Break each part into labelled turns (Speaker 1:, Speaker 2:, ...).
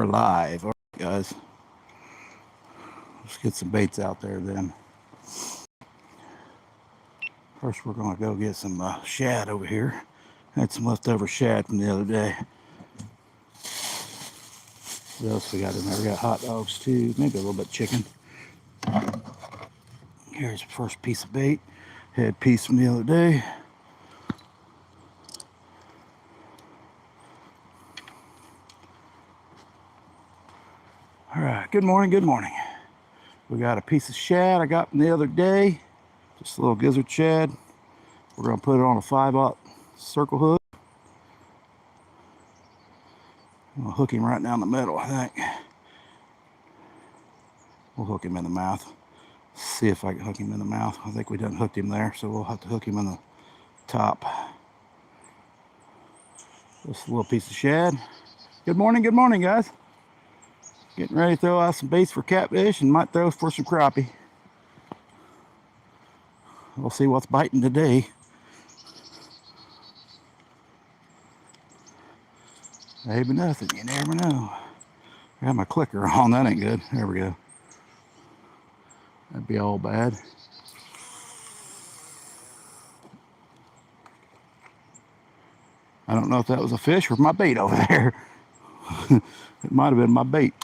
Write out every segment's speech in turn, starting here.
Speaker 1: are live. All right, guys. Let's get some baits out there then. First, we're going to go get some shad over here. Had some leftover shad from the other day. What else we got in there? We got hot dogs too. Maybe a little bit of chicken. Here's the first piece of bait. Had piece from the other day. All right, good morning, good morning. We got a piece of shad I got from the other day. Just a little gizzard shad. We're gonna put it on a 5/0 circle hook. I'm gonna hook him right down the middle, I think. We'll hook him in the mouth. See if I can hook him in the mouth. I think we done hooked him there, so we'll have to hook him in the top. Just a little piece of shad. Good morning, guys. Getting ready to throw out some baits for catfish and might throw for some crappie. We'll see what's biting today. Maybe nothing, you never know. I got my clicker on, that ain't good. There we go. That'd be all bad. I don't know if that was a fish or my bait over there. It might have been my bait.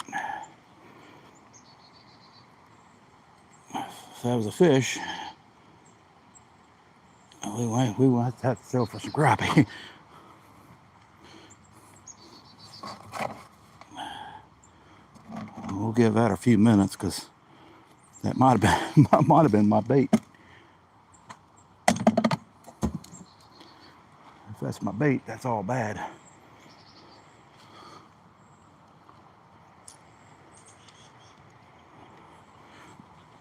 Speaker 1: If that was a fish, we will have to throw for some crappie. We'll give that a few minutes because that might have been my bait. If that's my bait, that's all bad.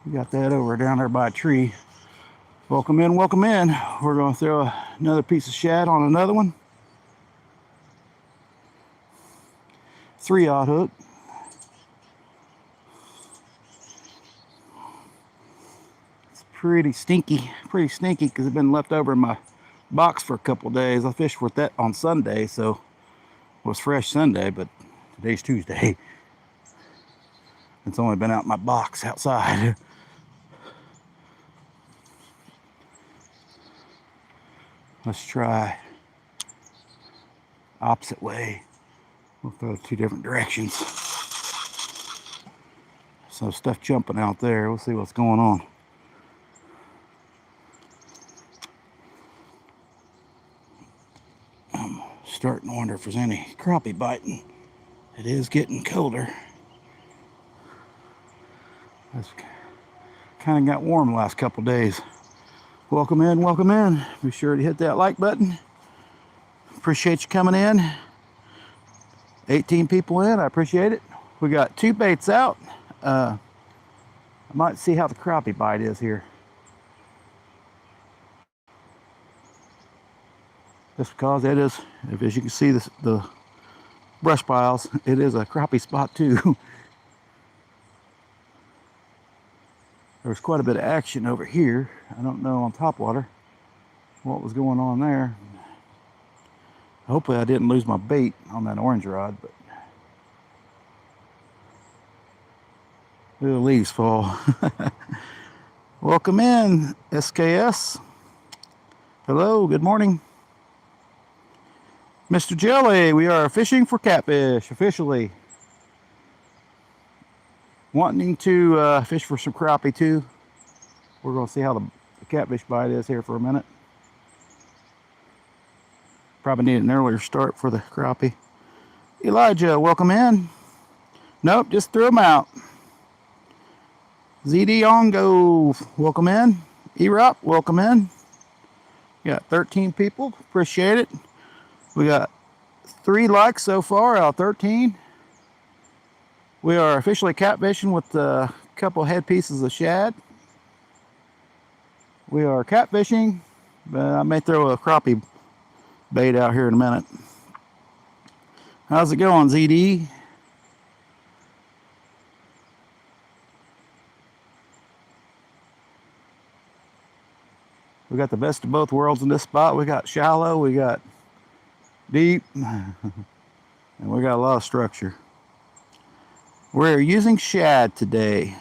Speaker 1: We got that over down there by a tree. Welcome in, welcome in. We're going to throw another piece of shad on another one. 3/0 hook. It's pretty stinky because it's been left over in my box for a couple of days. I fished with that on Sunday, so it was fresh Sunday, but today's Tuesday. It's only been out in my box outside. Let's try opposite way. We'll throw 2 different directions. So stuff jumping out there. We'll see what's going on. I'm starting to wonder if there's any crappie biting. It is getting colder. It's kind of got warm the last couple days. Welcome in, welcome in. Be sure to hit that like button. Appreciate you coming in. 18 people in, I appreciate it. We got 2 baits out. I might see how the crappie bite is here. Just because it is, as you can see, the brush piles, it is a crappie spot too. There's quite a bit of action over here. I don't know on top water what was going on there. Hopefully I didn't lose my bait on that orange rod, but the leaves fall. Welcome in, SKS. Hello, good morning. Mr. Jelly, we are fishing for catfish officially. Wanting to fish for some crappie too. We're going to see how the catfish bite is here for a minute. Probably need an earlier start for the crappie. Elijah, welcome in. Nope, just threw them out. ZD Ongo, welcome in. Erop, welcome in. We got 13 people, appreciate it. We got 3 likes so far out of 13. We are officially catfishing with a couple head pieces of shad. We are catfishing, but I may throw a crappie bait out here in a minute. How's it going, ZD? We got the best of both worlds in this spot. We got shallow, we got deep, and we got a lot of structure. We're using shad today.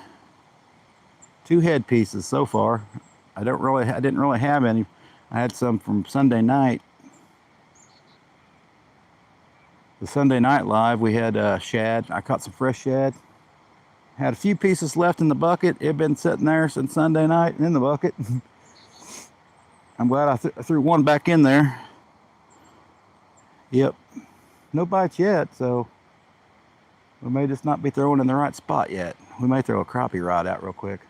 Speaker 1: 2 head pieces so far. I didn't really have any. I had some from Sunday night. The Sunday night live, we had shad. I caught some fresh shad. Had a few pieces left in the bucket. It had been sitting there since Sunday night in the bucket. I'm glad I threw one back in there. Yep. No bites yet, so we may just not be throwing in the right spot yet. We may throw a crappie rod out real quick.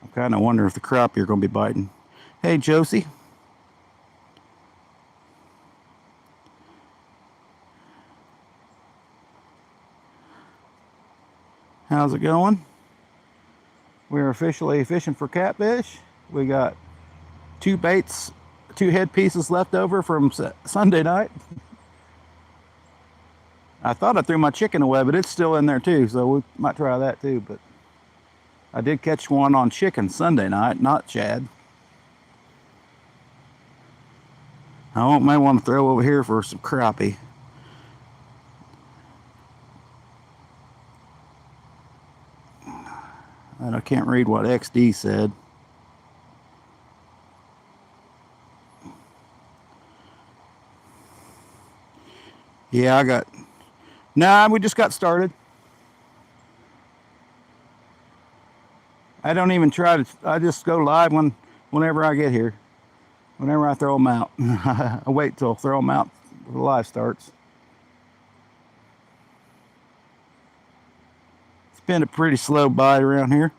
Speaker 1: I'm kind of wondering if the crappie are going to be biting. Hey, Josie. How's it going? We're officially fishing for catfish. We got 2 baits, 2 head pieces left over from Sunday night. I thought I threw my chicken away, but it's still in there too, so we might try that too. But I did catch one on chicken Sunday night, not shad. I may want to throw over here for some crappie. And I can't read what XD said. Yeah, I got... Nah, we just got started. I don't even try to... I just go live whenever I get here. Whenever I throw them out. I wait till throw them out before the live starts. It's been a pretty slow bite around here.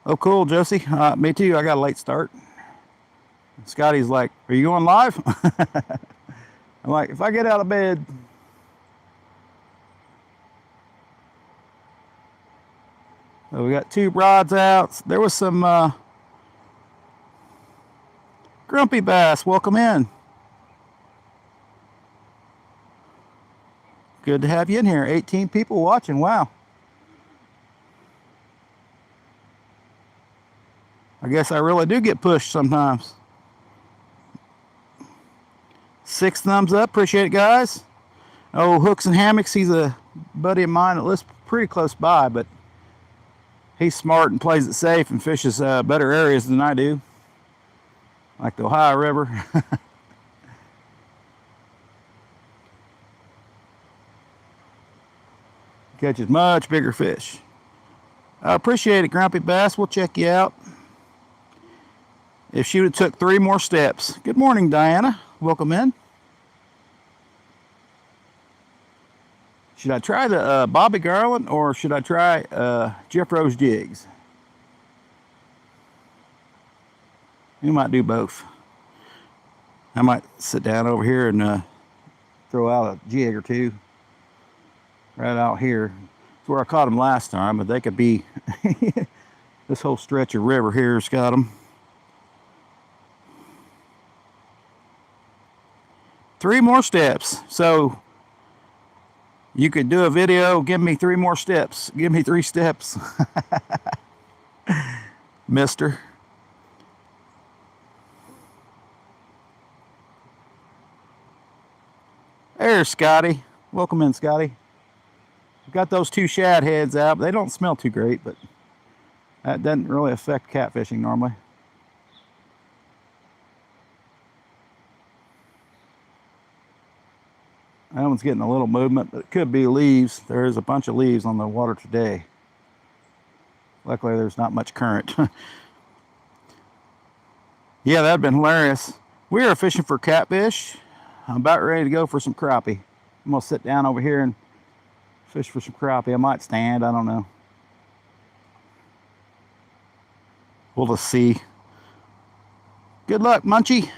Speaker 1: Oh, cool, Josie. Me too. I got a late start. Scotty's like, "Are you going live?" I'm like, if I get out of bed. So we got 2 rods out. There was some grumpy bass. Welcome in. Good to have you in here. 18 people watching. Wow. I guess I really do get pushed sometimes. 6 thumbs up. Appreciate it, guys. Oh, Hooks and Hammocks. He's a buddy of mine that lives pretty close by, but he's smart and plays it safe and fishes better areas than I do, like the Ohio River. Catches much bigger fish. I appreciate it, Grumpy Bass. We'll check you out. If she would have took 3 more steps. Good morning, Diana. Welcome in. Should I try the Bobby Garland or should I try Jeff Rose jigs? We might do both. I might sit down over here and throw out a jig or 2 right out here. It's where I caught them last time, but they could be this whole stretch of river here's got them. 3 more steps. So you could do a video, give me 3 more steps. Give me 3 steps. Mister. There's Scotty. Welcome in, Scotty. We've got those 2 shad heads out. They don't smell too great, but that doesn't really affect catfishing normally. That one's getting a little movement, but it could be leaves. There is a bunch of leaves on the water today. Luckily, there's not much current. Yeah, that'd been hilarious. We are fishing for catfish. I'm about ready to go for some crappie. I'm gonna sit down over here and fish for some crappie. I might stand, I don't know. We'll just see. Good luck, Munchie.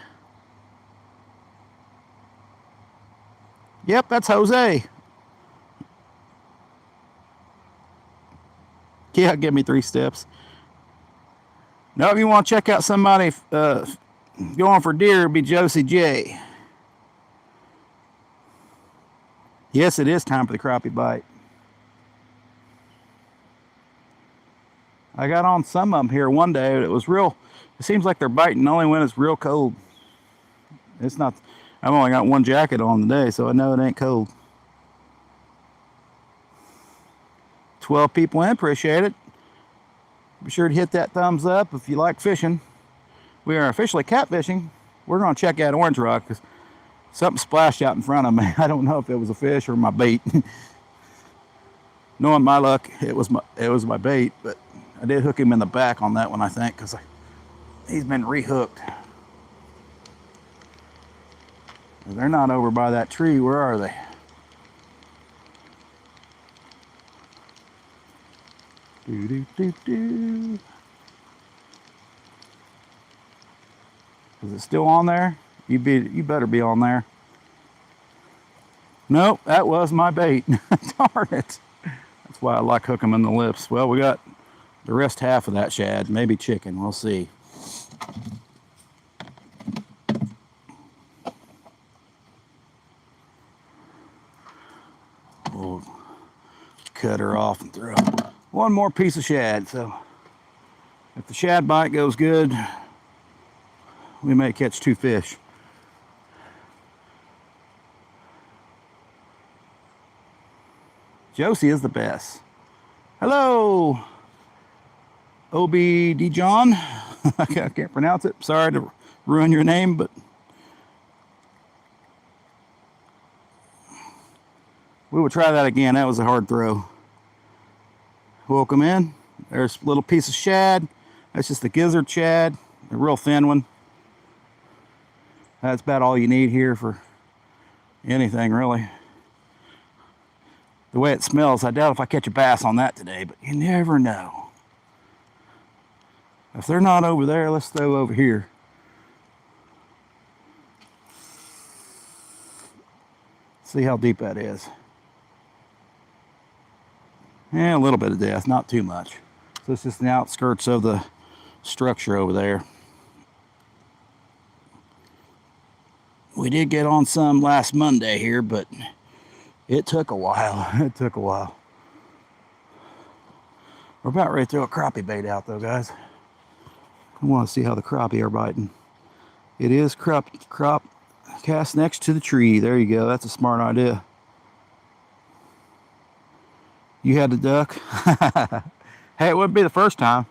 Speaker 1: Yep, that's Jose. Yeah, give me 3 steps. Now, if you want to check out somebody going for deer, it'd be Josie J. Yes, it is time for the crappie bite. I got on some of them here one day. It was real. It seems like they're biting only when it's real cold. It's not. I've only got 1 jacket on today, so I know it ain't cold. 12 people in, appreciate it. Be sure to hit that thumbs up if you like fishing. We are officially catfishing. We're going to check out Orange Rock because something splashed out in front of me. I don't know if it was a fish or my bait. Knowing my luck, it was my bait, but I did hook him in the back on that one, I think, because he's been rehooked. They're not over by that tree. Where are they? Do. Is it still on there? You better be on there. Nope, that was my bait. Darn it. That's why I like hooking them in the lips. Well, we got the rest half of that shad, maybe chicken. We'll see. We'll cut her off and throw one more piece of shad. So if the shad bite goes good, we may catch 2 fish. Josie is the best. Hello, OBD John. I can't pronounce it. Sorry to ruin your name, but we will try that again. That was a hard throw. Welcome in. There's a little piece of shad. That's just the gizzard shad, a real thin one. That's about all you need here for anything, really. The way it smells, I doubt if I catch a bass on that today, but you never know. If they're not over there, let's throw over here. See how deep that is. Yeah, a little bit of depth, not too much. So it's just the outskirts of the structure over there. We did get on some last Monday here, but it took a while. It took a while. We're about ready to throw a crappie bait out though, guys. I want to see how the crappie are biting. It is crop cast next to the tree. There you go. That's a smart idea. You had to duck. Hey, it wouldn't be the first time.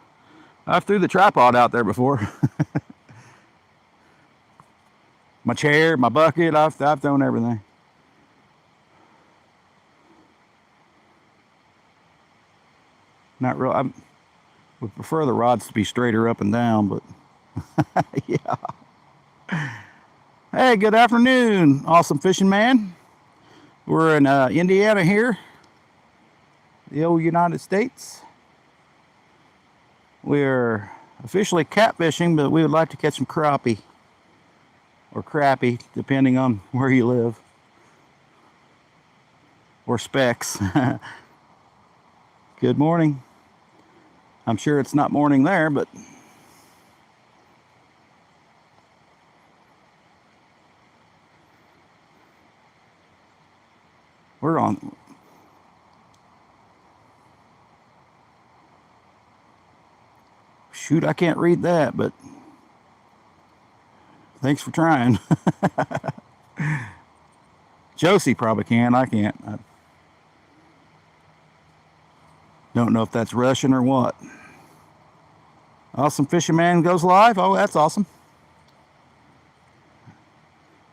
Speaker 1: I've threw the tripod out there before. My chair, my bucket, I've thrown everything. Not real. I would prefer the rods to be straighter up and down, but yeah. Hey, good afternoon, awesome fishing man. We're in Indiana here, the old United States. We're officially catfishing, but we would like to catch some crappie or crappie, depending on where you live, or specks. Good morning. I'm sure it's not morning there, but we're on. Shoot, I can't read that, but thanks for trying. Josie probably can. I can't. I don't know if that's Russian or what. Awesome Fishing Man goes live. Oh, that's awesome.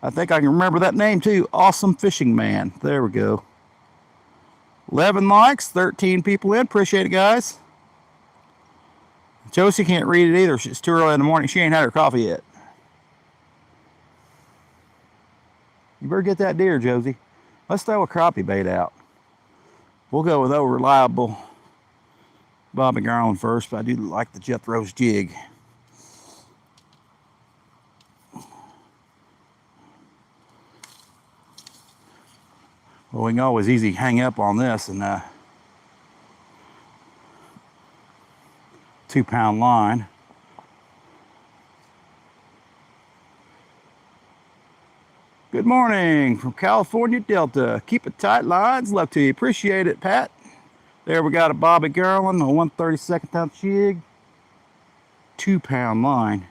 Speaker 1: I think I can remember that name too. Awesome Fishing Man. There we go. 11 likes, 13 people in. Appreciate it, guys. Josie can't read it either. It's too early in the morning. She ain't had her coffee yet. You better get that deer, Josie. Let's throw a crappie bait out. We'll go with old reliable Bobby Garland first, but I do like the Jethro's jig. Well, we can always easy hang up on this and 2-pound line. Good morning from California Delta. Keep it tight, lines. Love to you. Appreciate it, Pat. There we got a Bobby Garland, a 1/32 ounce jig, 2-pound line.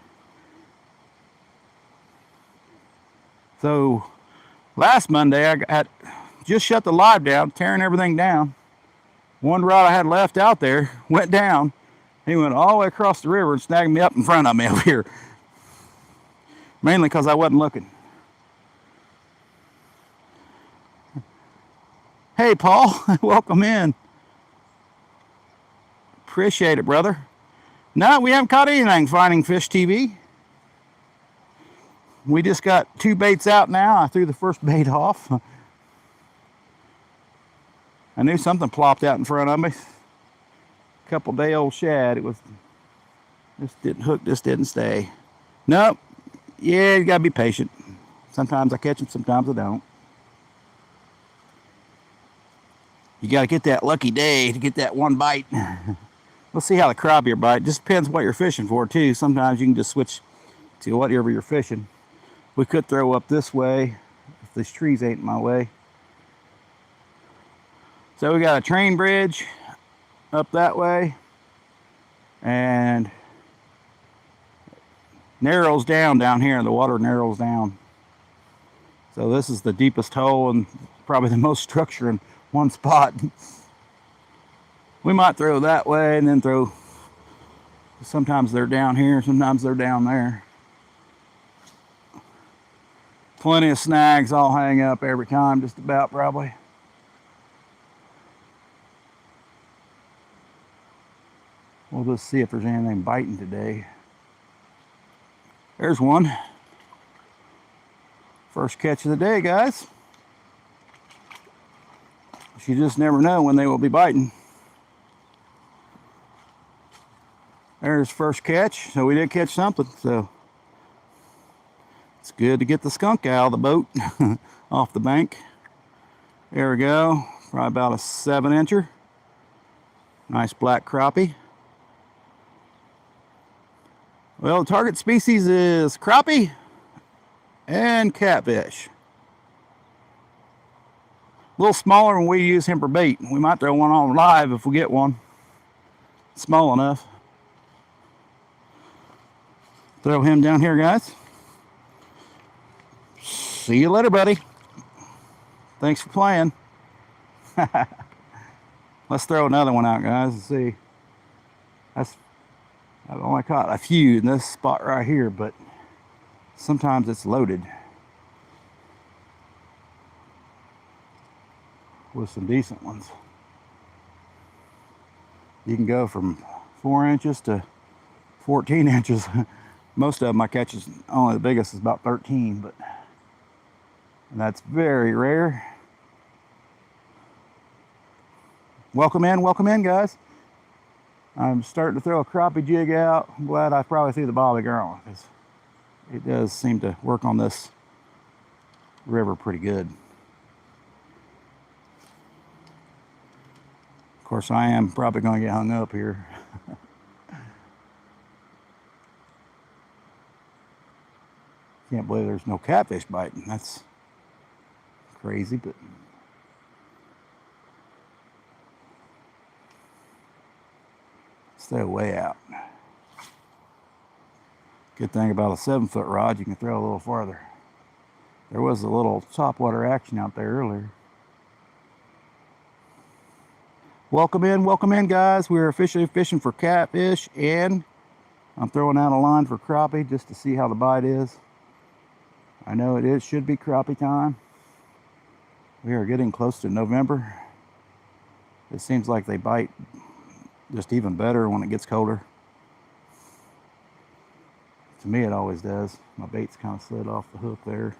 Speaker 1: So last Monday I just shut the live down, tearing everything down. One rod I had left out there went down. He went all the way across the river and snagged me up in front of me over here. Mainly because I wasn't looking. Hey, Paul, welcome in. Appreciate it, brother. No, we haven't caught anything finding fish TV. We just got 2 baits out now. I threw the first bait off. I knew something plopped out in front of me. Couple day old shad. It was, this didn't hook, this didn't stay. Nope. Yeah, you gotta be patient. Sometimes I catch them, sometimes I don't. You gotta get that lucky day to get that one bite. We'll see how the crappie bite. Just depends what you're fishing for too. Sometimes you can just switch to whatever you're fishing. We could throw up this way if these trees ain't in my way. So we got a train bridge up that way and narrows down here. The water narrows down. So this is the deepest hole and probably the most structure in one spot. We might throw that way and then throw, sometimes they're down here, sometimes they're down there. Plenty of snags. I'll hang up every time, just about probably. We'll just see if there's anything biting today. There's one. First catch of the day, guys. You just never know when they will be biting. There's first catch. So we did catch something. So it's good to get the skunk out of the boat off the bank. There we go. Probably about a 7-incher. Nice black crappie. Well, the target species is crappie and catfish. A little smaller than we use him for bait. We might throw one on live if we get one. Small enough. Throw him down here, guys. See you later, buddy. Thanks for playing. Let's throw another one out, guys, and see. I've only caught a few in this spot right here, but sometimes it's loaded with some decent ones. You can go from 4 inches to 14 inches. Most of them I catch is only the biggest is about 13, but and that's very rare. Welcome in, guys. I'm starting to throw a crappie jig out. I'm glad I probably threw the bobby girl because it does seem to work on this river pretty good. Of course, I am probably going to get hung up here. Can't believe there's no catfish biting. That's crazy, but stay way out. Good thing about a 7-foot rod, you can throw a little farther. There was a little topwater action out there earlier. Welcome in, guys. We're officially fishing for catfish, and I'm throwing out a line for crappie just to see how the bite is. I know it should be crappie time. We are getting close to November. It seems like they bite just even better when it gets colder. To me, it always does. My bait's kind of slid off the hook there.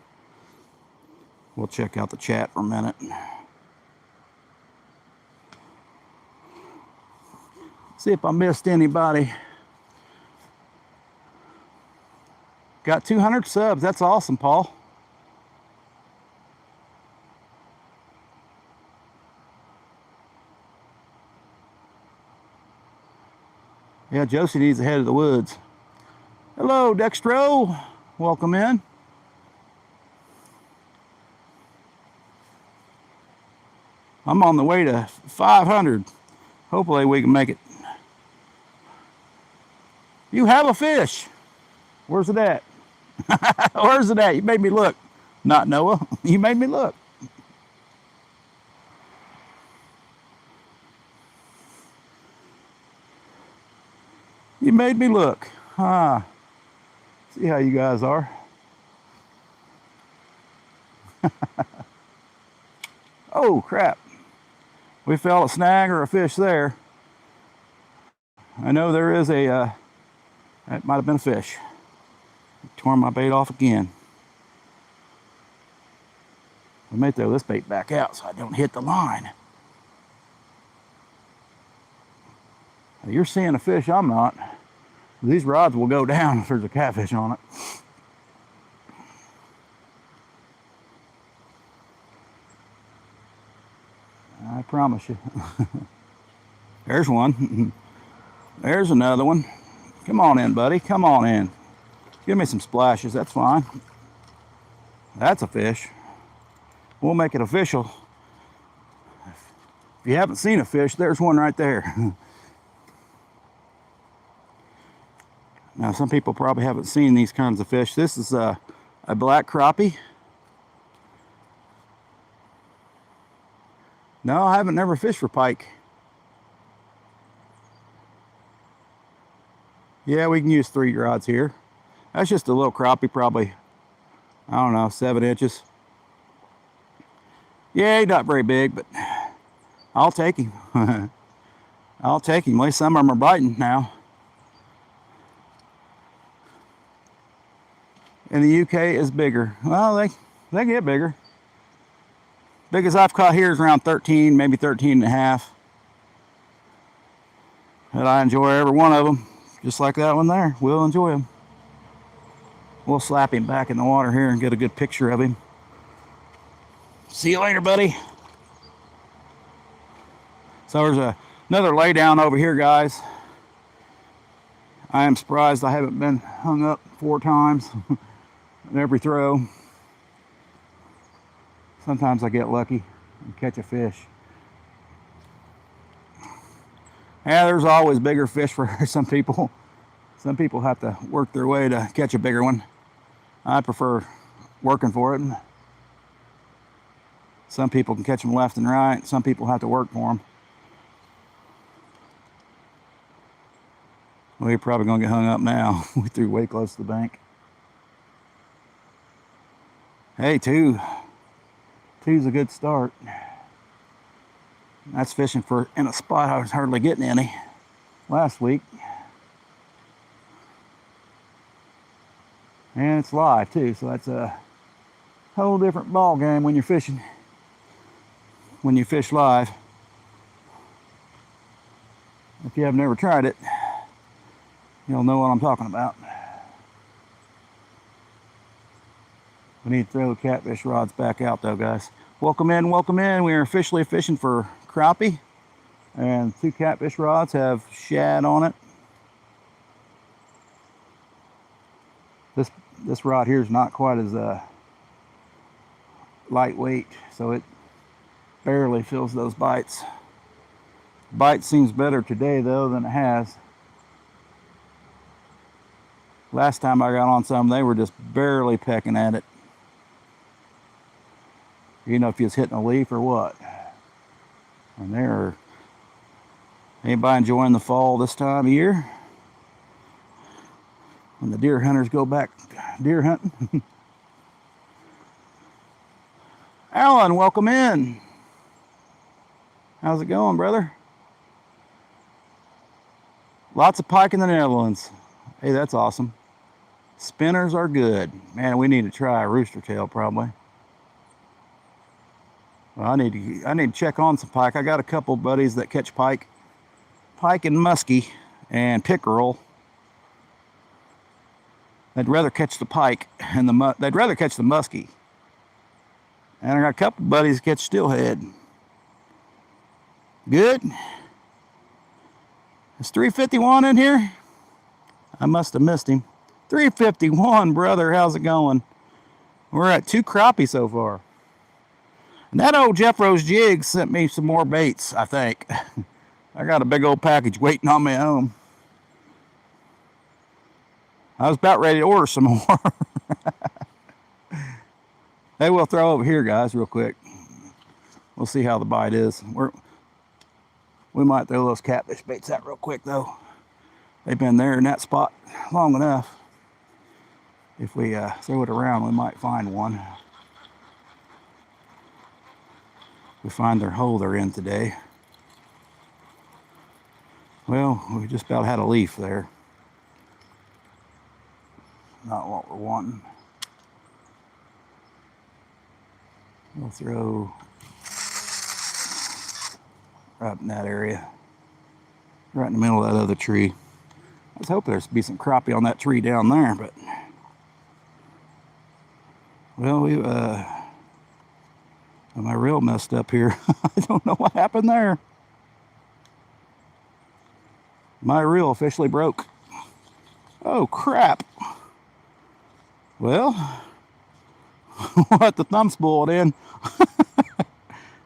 Speaker 1: We'll check out the chat for a minute. See if I missed anybody. Got 200 subs. That's awesome, Paul. Yeah, Josie needs the head of the woods. Hello, Dextro. Welcome in. I'm on the way to 500. Hopefully we can make it. You have a fish. Where's it at? Where's it at? You made me look. Not Noah. You made me look. You made me look. Ah, see how you guys are. Oh, crap. We felt a snag or a fish there. I know there is a, that might have been a fish. Torn my bait off again. I may throw this bait back out so I don't hit the line. You're seeing a fish, I'm not. These rods will go down if there's a catfish on it. I promise you. There's one. There's another one. Come on in, buddy. Come on in. Give me some splashes. That's fine. That's a fish. We'll make it official. If you haven't seen a fish, there's one right there. Now, some people probably haven't seen these kinds of fish. This is a black crappie. No, I haven't never fished for pike. Yeah, we can use 3 rods here. That's just a little crappie, probably, I don't know, 7 inches. Yeah, he's not very big, but I'll take him. I'll take him. At least some of them are biting now. In the UK is bigger. Well, they get bigger. Biggest I've caught here is around 13, maybe 13 and a half. But I enjoy every one of them. Just like that one there. We'll enjoy him. We'll slap him back in the water here and get a good picture of him. See you later, buddy. So there's another lay down over here, guys. I am surprised I haven't been hung up 4 times in every throw. Sometimes I get lucky and catch a fish. Yeah, there's always bigger fish for some people. Some people have to work their way to catch a bigger one. I prefer working for it. Some people can catch them left and right. Some people have to work for them. Well, you're probably going to get hung up now. We threw way close to the bank. Hey, 2. 2's a good start. That's fishing for in a spot I was hardly getting any last week. And it's live too, so that's a whole different ball game when you're fishing. When you fish live. If you have never tried it, you'll know what I'm talking about. We need to throw the catfish rods back out though, guys. Welcome in, welcome in. We are officially fishing for crappie. And 2 catfish rods have shad on it. This rod here is not quite as lightweight, so it barely feels those bites. Bite seems better today though than it has. Last time I got on some, they were just barely pecking at it. You know if you was hitting a leaf or what. And there, anybody enjoying the fall this time of year? When the deer hunters go back deer hunting. Alan, welcome in. How's it going, brother? Lots of pike in the Netherlands. Hey, that's awesome. Spinners are good. Man, we need to try a rooster tail probably. Well, I need to check on some pike. I got a couple buddies that catch pike and muskie and pickerel. They'd rather catch the pike and they'd rather catch the muskie. And I got a couple buddies that catch steelhead. Good. Is 351 in here? I must have missed him. 351, brother. How's it going? We're at 2 crappie so far. And that old Jeff Rose Jig sent me some more baits, I think. I got a big old package waiting on me at home. I was about ready to order some more. Hey, we'll throw over here, guys, real quick. We'll see how the bite is. We might throw those catfish baits out real quick, though. They've been there in that spot long enough. If we throw it around, we might find one. We find their hole they're in today. Well, we just about had a leaf there. Not what we're wanting. We'll throw right in that area, right in the middle of that other tree. I was hoping there'd be some crappie on that tree down there, but well, my reel messed up here. I don't know what happened there. My reel officially broke. Oh crap. Well, we'll have to thumb spool it in.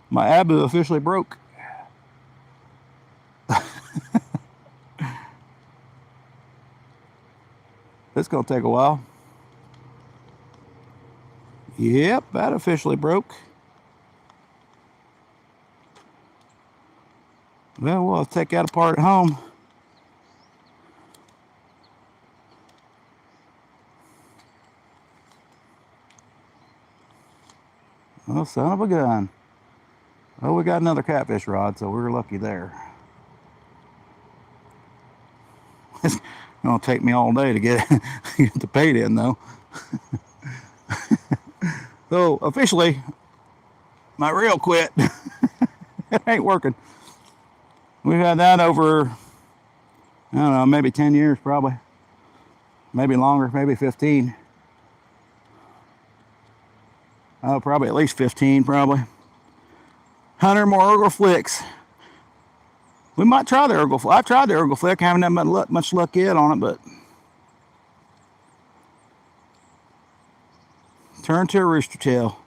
Speaker 1: My Abu officially broke. It's gonna take a while. Yep, that officially broke. Well, we'll take that apart at home. Oh, son of a gun. Oh, we got another catfish rod, so we're lucky there. It's gonna take me all day to get the bait in, though. So officially, my reel quit. It ain't working. We've had that over, I don't know, maybe 10 years probably. Maybe longer, maybe 15. Oh, probably at least 15, probably. 100 more Ergo flicks. We might try the Ergo flick. I've tried the Ergo flick. Haven't had much luck yet on it, but turn to a rooster tail.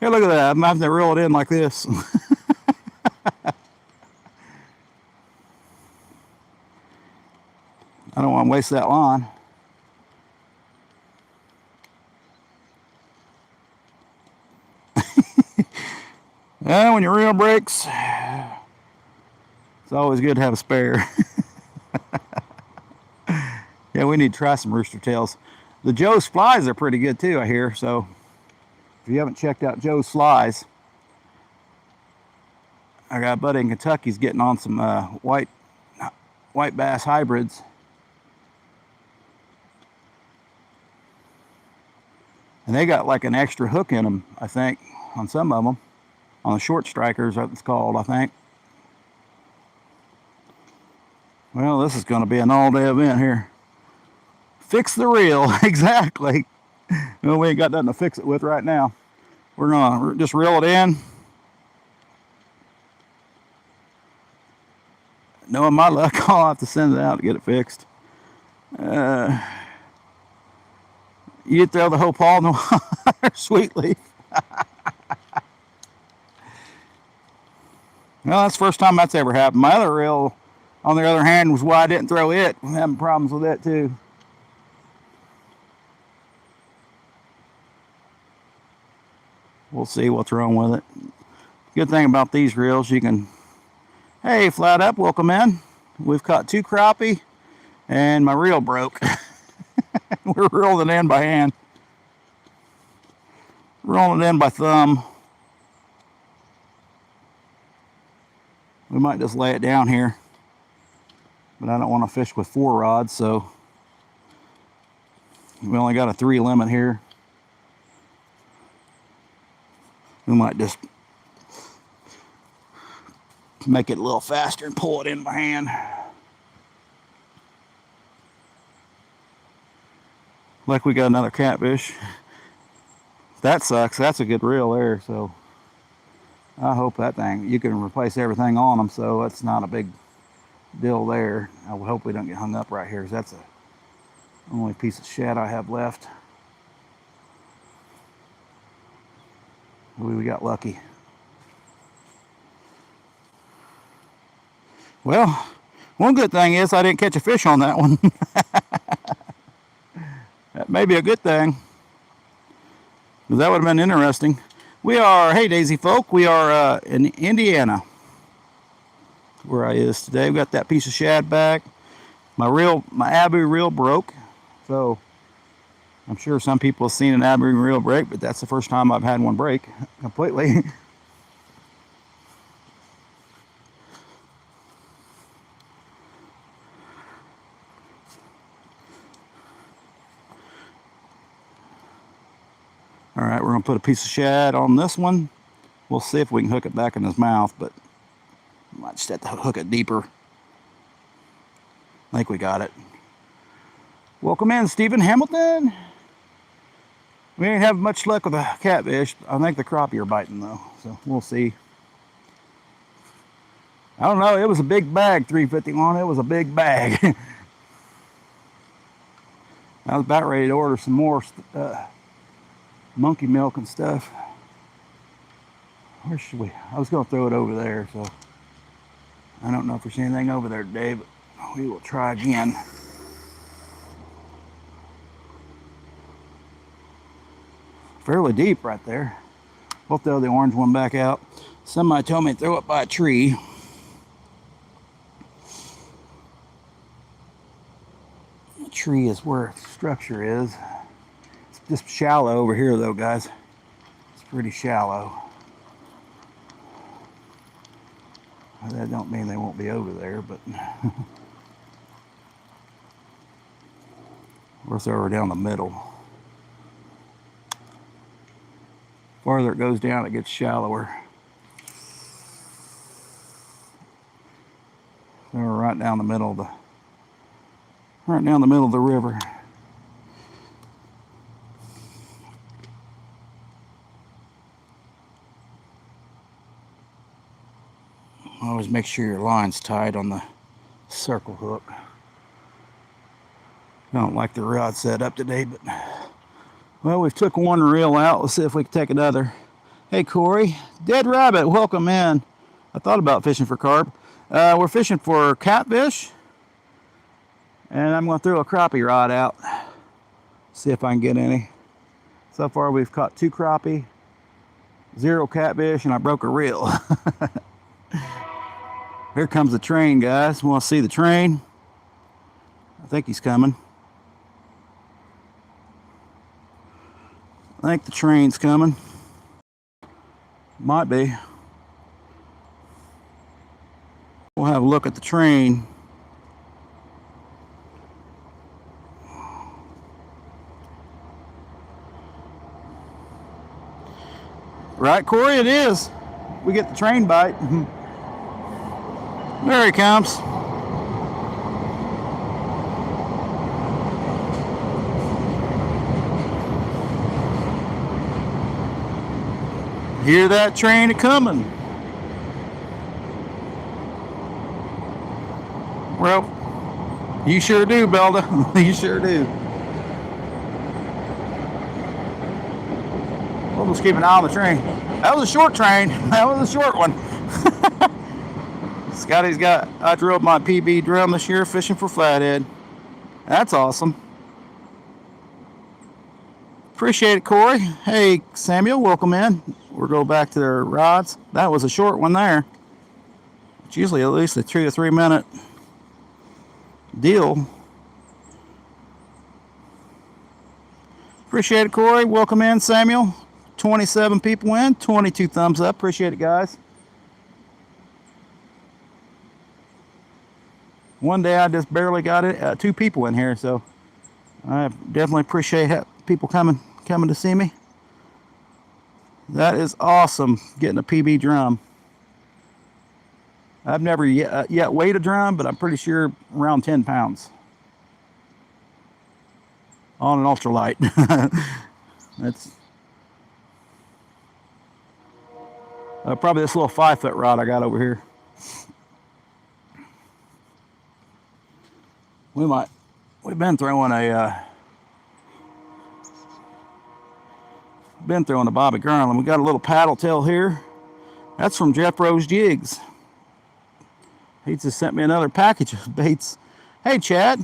Speaker 1: Here, look at that. I'm having to reel it in like this. I don't want to waste that line. When your reel breaks, it's always good to have a spare. Yeah, we need to try some rooster tails. The Joe's flies are pretty good too, I hear. So if you haven't checked out Joe's flies, I got a buddy in Kentucky. He's getting on some white bass hybrids. And they got like an extra hook in them, I think, on some of them. On the short strikers, that's called, I think. Well, this is going to be an all-day event here. Fix the reel, exactly. Well, we ain't got nothing to fix it with right now. We're going to just reel it in. Knowing my luck, I'll have to send it out to get it fixed. You throw the whole paw in the water, sweet leaf. Well, that's the first time that's ever happened. My other reel, on the other hand, was why I didn't throw it. I'm having problems with that too. We'll see what's wrong with it. Good thing about these reels, you can, hey, Flat Up, welcome in. We've caught 2 crappie, and my reel broke. We're rolling it in by hand. Rolling it in by thumb. We might just lay it down here, but I don't want to fish with 4 rods, so we only got a 3 limit here. We might just make it a little faster and pull it in by hand. Like we got another catfish. That sucks. That's a good reel there, so I hope that thing, you can replace everything on them, so it's not a big deal there. I would hope we don't get hung up right here, because that's the only piece of shad I have left. We got lucky. Well, one good thing is I didn't catch a fish on that one. That may be a good thing, because that would have been interesting. We are, hey Daisy folk, we are in Indiana, where I is today. We got that piece of shad back. My Abu reel broke, so I'm sure some people have seen an Abu reel break, but that's the first time I've had one break completely. All right, we're gonna put a piece of shad on this one. We'll see if we can hook it back in his mouth, but might just have to hook it deeper. I think we got it. Welcome in, Stephen Hamilton. We ain't have much luck with the catfish. I think the crappie are biting though, so we'll see. I don't know, it was a big bag, 351. It was a big bag. I was about ready to order some more monkey milk and stuff. Where should we? I was going to throw it over there, so I don't know if there's anything over there today, but we will try again. Fairly deep right there. We'll throw the orange one back out. Somebody told me to throw it by a tree. The tree is where the structure is. It's just shallow over here though, guys. It's pretty shallow. That don't mean they won't be over there, but we'll throw her down the middle. Farther it goes down, it gets shallower. So we're right down the middle of the river. Always make sure your line's tied on the circle hook. I don't like the rod set up today, but well, we've took one reel out. Let's see if we can take another. Hey, Corey. Dead Rabbit, welcome in. I thought about fishing for carp. We're fishing for catfish, and I'm going to throw a crappie rod out. See if I can get any. So far, we've caught 2 crappie, 0 catfish, and I broke a reel. Here comes the train, guys. Want to see the train? I think he's coming. I think the train's coming. Might be. We'll have a look at the train. Right, Corey? It is. We get the train bite. There he comes. Hear that train a-coming. Well, you sure do, Belda. You sure do. We'll just keep an eye on the train. That was a short train. That was a short one. Scotty's got, I drilled my PB drum this year fishing for flathead. That's awesome. Appreciate it, Corey. Hey, Samuel, welcome in. We'll go back to their rods. That was a short one there. It's usually at least a 2 to 3 minute deal. Appreciate it, Corey. Welcome in, Samuel. 27 people in, 22 thumbs up. Appreciate it, guys. One day I just barely got it. 2 people in here, so I definitely appreciate people coming to see me. That is awesome, getting a PB drum. I've never yet weighed a drum, but I'm pretty sure around 10 pounds on an ultralight. That's probably this little 5-foot rod I got over here. We've been throwing a Bobby Garland. We got a little paddle tail here. That's from Jeff Rose Jigs. He just sent me another package of baits. Hey, Chad.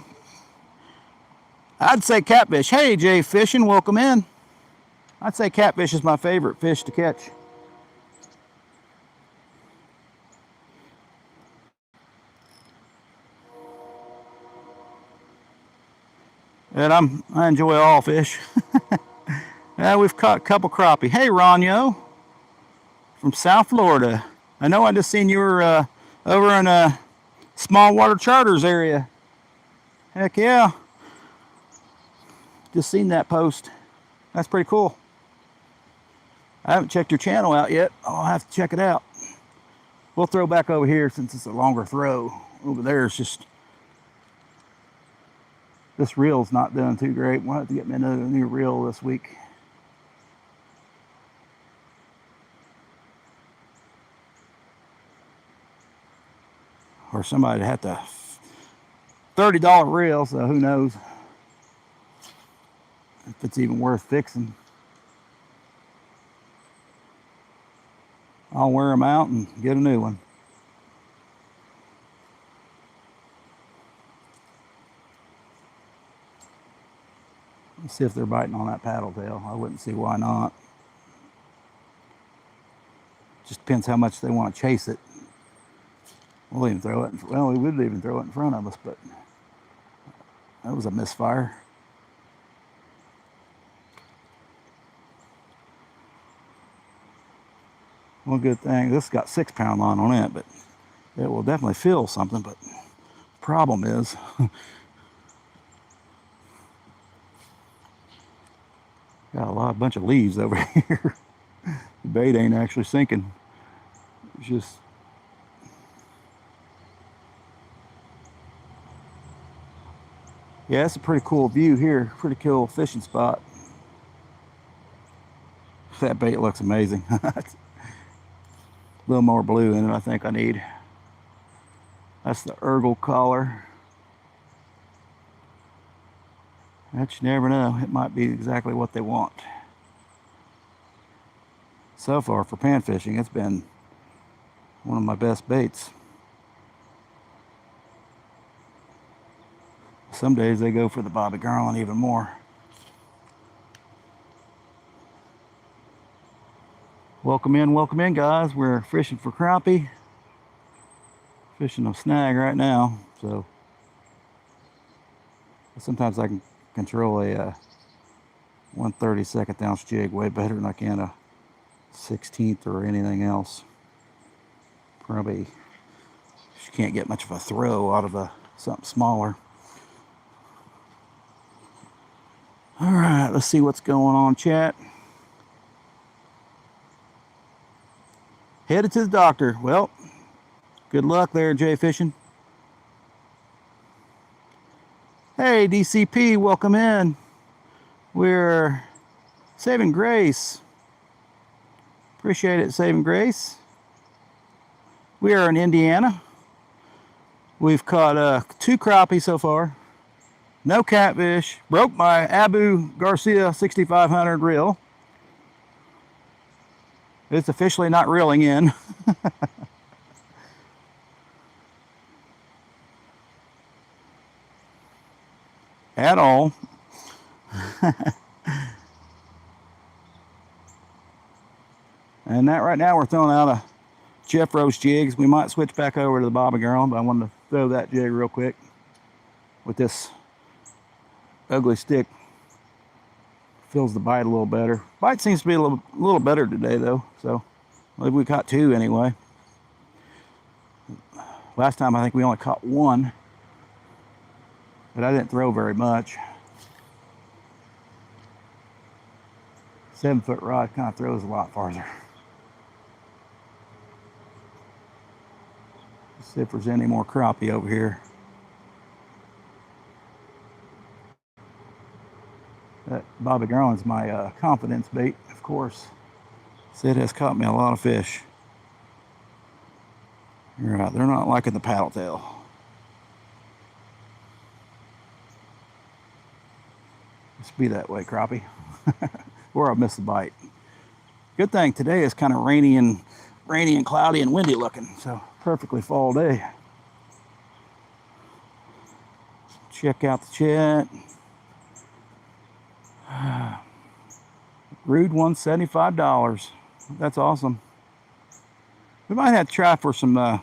Speaker 1: I'd say catfish. Hey, Jay Fishing, welcome in. I'd say catfish is my favorite fish to catch. And I enjoy all fish. Yeah, we've caught a couple crappie. Hey, Ronyo from South Florida. I know I just seen you were over in small water charters area. Heck yeah. Just seen that post. That's pretty cool. I haven't checked your channel out yet. I'll have to check it out. We'll throw back over here since it's a longer throw. Over there it's just, this reel's not doing too great. We'll have to get me another new reel this week. Or somebody had to $30 reel, so who knows if it's even worth fixing. I'll wear them out and get a new one. Let's see if they're biting on that paddle tail. I wouldn't see why not. Just depends how much they want to chase it. We'll even throw it. Well, we would even throw it in front of us, but that was a misfire. One good thing, this got 6-pound line on it, but it will definitely feel something. But problem is, got a bunch of leaves over here. The bait ain't actually sinking. It's just, yeah, it's a pretty cool view here. Pretty cool fishing spot. That bait looks amazing. A little more blue in it, I think I need. That's the Ergle collar. But you never know. It might be exactly what they want. So far for pan fishing, it's been one of my best baits. Some days they go for the bobby garland even more. Welcome in, guys. We're fishing for crappie. Fishing a snag right now, so sometimes I can control a 1/32 ounce jig way better than I can a 16th or anything else. Probably you can't get much of a throw out of something smaller. All right, let's see what's going on, chat. Headed to the doctor. Well, good luck there, Jay Fishing. Hey, DCP, welcome in. We're Saving Grace. Appreciate it, Saving Grace. We are in Indiana. We've caught 2 crappie so far. No catfish. Broke my Abu Garcia 6500 reel. It's officially not reeling in. At all. And that right now we're throwing out a Jeff Roach jigs. We might switch back over to the bobby garland, but I wanted to throw that jig real quick with this ugly stick. Feels the bite a little better. Bite seems to be a little better today though, so maybe we caught 2 anyway. Last time I think we only caught 1, but I didn't throw very much. 7-foot rod kind of throws a lot farther. Let's see if there's any more crappie over here. That bobby garland's my confidence bait, of course. So it has caught me a lot of fish. You're right, they're not liking the paddle tail. Must be that way, crappie. Or I'll miss the bite. Good thing today is kind of rainy and cloudy and windy looking, so perfectly fall day. Check out the chat. Rude one, $75. That's awesome. We might have to try for some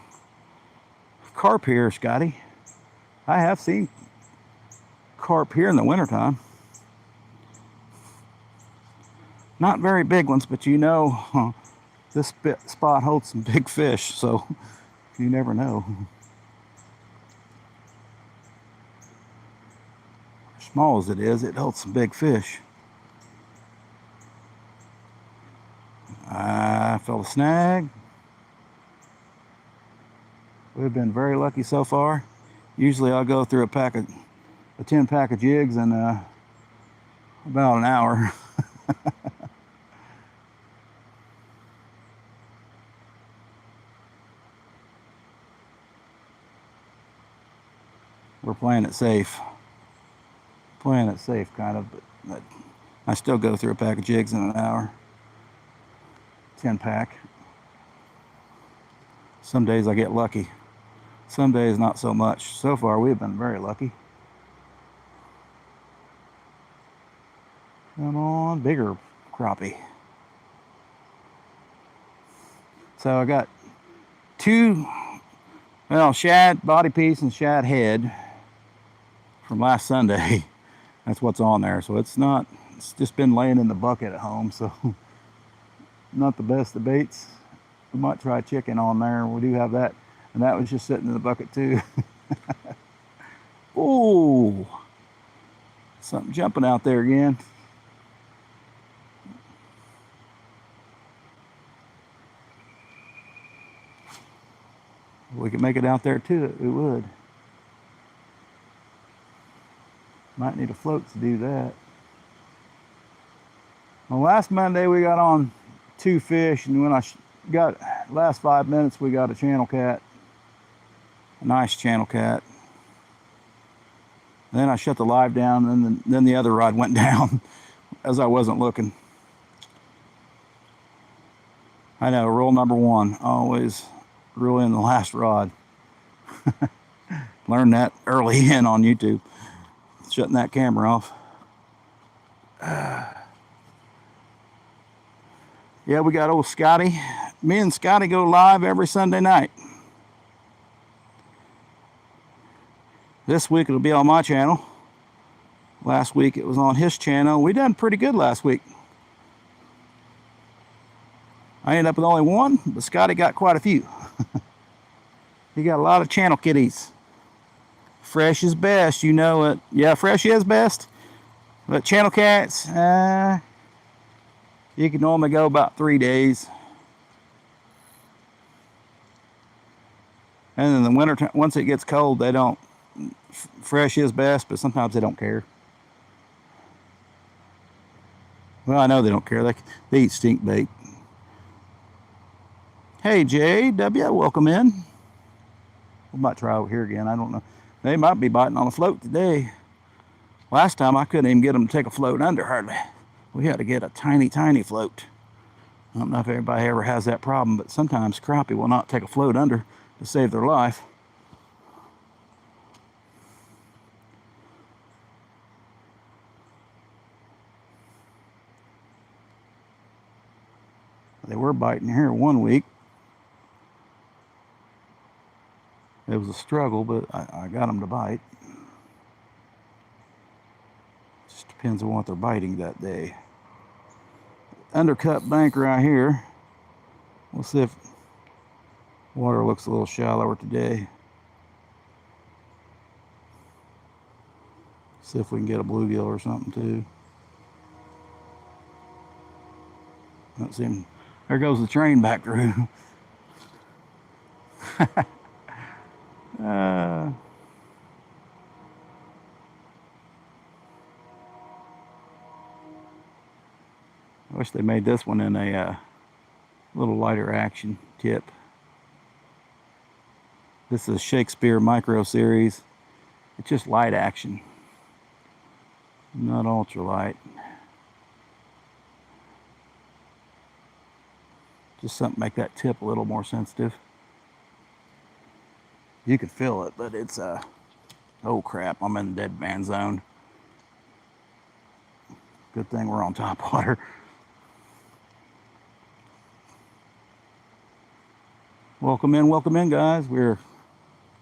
Speaker 1: carp here, Scotty. I have seen carp here in the wintertime. Not very big ones, but you know, this spot holds some big fish, so you never know. Small as it is, it holds some big fish. I felt a snag. We've been very lucky so far. Usually I'll go through a 10 pack of jigs in about an hour. We're playing it safe. Playing it safe, kind of, but I still go through a pack of jigs in an hour. 10 pack. Some days I get lucky. Some days not so much. So far we've been very lucky. Come on, bigger crappie. So I got two, well, shad body piece and shad head from last Sunday. That's what's on there. So it's just been laying in the bucket at home. So not the best of baits. We might try chicken on there. We do have that. And that was just sitting in the bucket too. Oh, something jumping out there again. If we could make it out there too, we would. Might need a float to do that. Well, last Monday we got on 2 fish, and when I got last 5 minutes we got a channel cat, a nice channel cat. Then I shut the live down, and then the other rod went down as I wasn't looking. I know, rule number 1, always reel in the last rod. Learned that early in on YouTube. Shutting that camera off. Yeah, we got old Scotty. Me and Scotty go live every Sunday night. This week it'll be on my channel. Last week it was on his channel. We done pretty good last week. I ended up with only 1, but Scotty got quite a few. He got a lot of channel kitties. Fresh is best, you know it. Yeah, fresh is best. But channel cats, you can normally go about 3 days. And in the winter time, once it gets cold, they don't. Fresh is best, but sometimes they don't care. Well, I know they don't care. They eat stink bait. Hey, JW, welcome in. We might try over here again. I don't know. They might be biting on a float today. Last time I couldn't even get them to take a float under hardly. We had to get a tiny, tiny float. I don't know if everybody ever has that problem, but sometimes crappie will not take a float under to save their life. They were biting here one week. It was a struggle, but I got them to bite. Just depends on what they're biting that day. Undercut bank right here. We'll see if water looks a little shallower today. See if we can get a bluegill or something too. Don't see him. There goes the train back through. I wish they made this one in a little lighter action tip. This is Shakespeare Micro Series. It's just light action, not ultralight. Just something to make that tip a little more sensitive. You can feel it, but it's oh crap, I'm in the dead man zone. Good thing we're on top water. Welcome in, guys. We're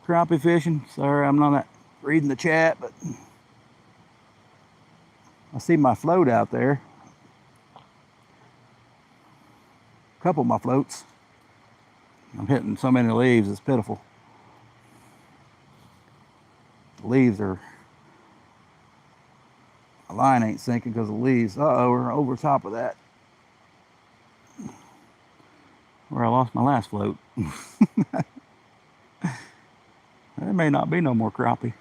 Speaker 1: crappie fishing. Sorry, I'm not reading the chat, but I see my float out there. A couple of my floats. I'm hitting so many leaves, it's pitiful. The leaves are, the line ain't sinking because of the leaves. Uh-oh, we're over top of that. Where I lost my last float. There may not be no more crappie.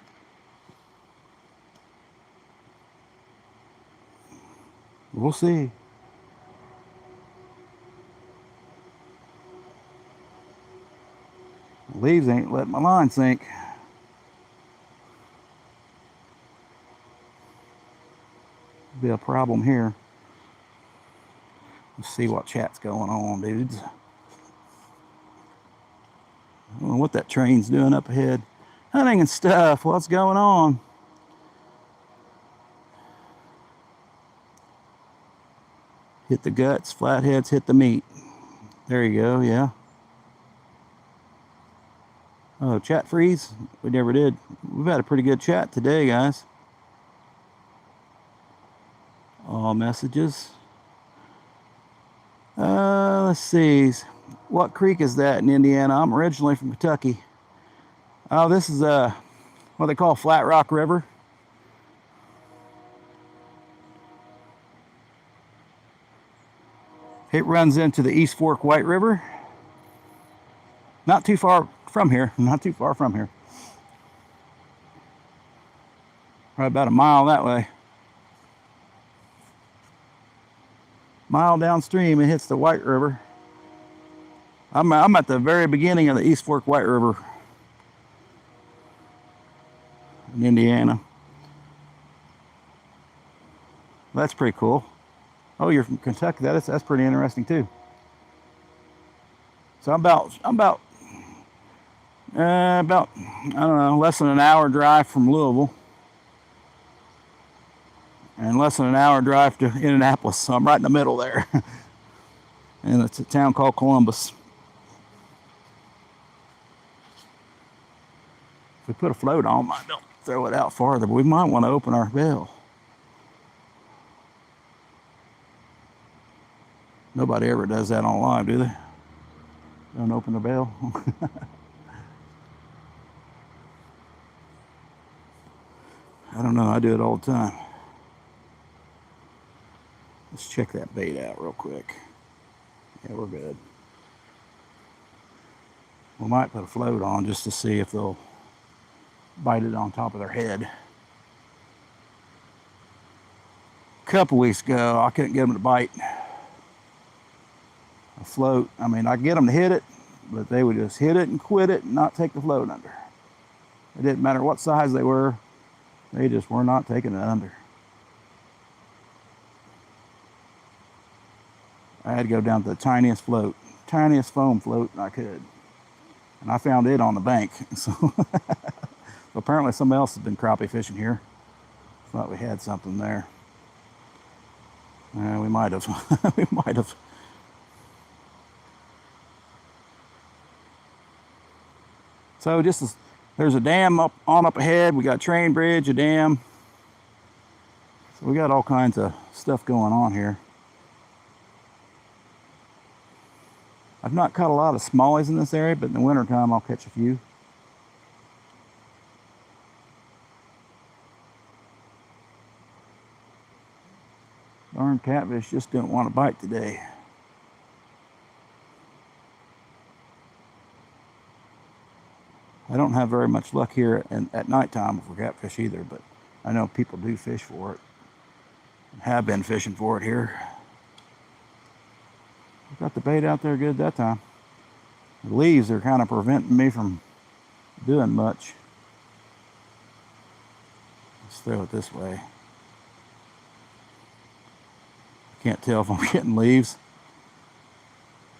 Speaker 1: We'll see. The leaves ain't letting my line sink. Be a problem here. Let's see what chat's going on, dudes. I don't know what that train's doing up ahead. Hunting and stuff. What's going on? Hit the guts, flatheads hit the meat. There you go, yeah. Oh, chat freeze? We never did. We've had a pretty good chat today, guys. All messages. Let's see. What creek is that in Indiana? I'm originally from Kentucky. Oh, this is what they call Flat Rock River. It runs into the East Fork White River. Not too far from here. Not too far from here. Right about a mile that way. Mile downstream, it hits the White River. I'm at the very beginning of the East Fork White River in Indiana. That's pretty cool. Oh, you're from Kentucky. That's pretty interesting too. So I'm about I don't know, less than an hour drive from Louisville, and less than an hour drive to Indianapolis. So I'm right in the middle there, and it's a town called Columbus. If we put a float on, might throw it out farther, but we might want to open our bill. Nobody ever does that on live, do they? Don't open the bell. I don't know, I do it all the time. Let's check that bait out real quick. Yeah, we're good. We might put a float on just to see if they'll bite it on top of their head. A couple weeks ago, I couldn't get them to bite a float. I mean, I could get them to hit it, but they would just hit it and quit it and not take the float under. It didn't matter what size they were, they just were not taking it under. I had to go down to the tiniest float, tiniest foam float I could. And I found it on the bank. So apparently somebody else has been crappie fishing here. Thought we had something there. We might have. We might have. So there's a dam up ahead. We got a train bridge, a dam. So we got all kinds of stuff going on here. I've not caught a lot of smallies in this area, but in the wintertime I'll catch a few. Darn catfish just didn't want to bite today. I don't have very much luck here at nighttime for catfish either, but I know people do fish for it. Have been fishing for it here. Got the bait out there good that time. The leaves are kind of preventing me from doing much. Let's throw it this way. Can't tell if I'm getting leaves.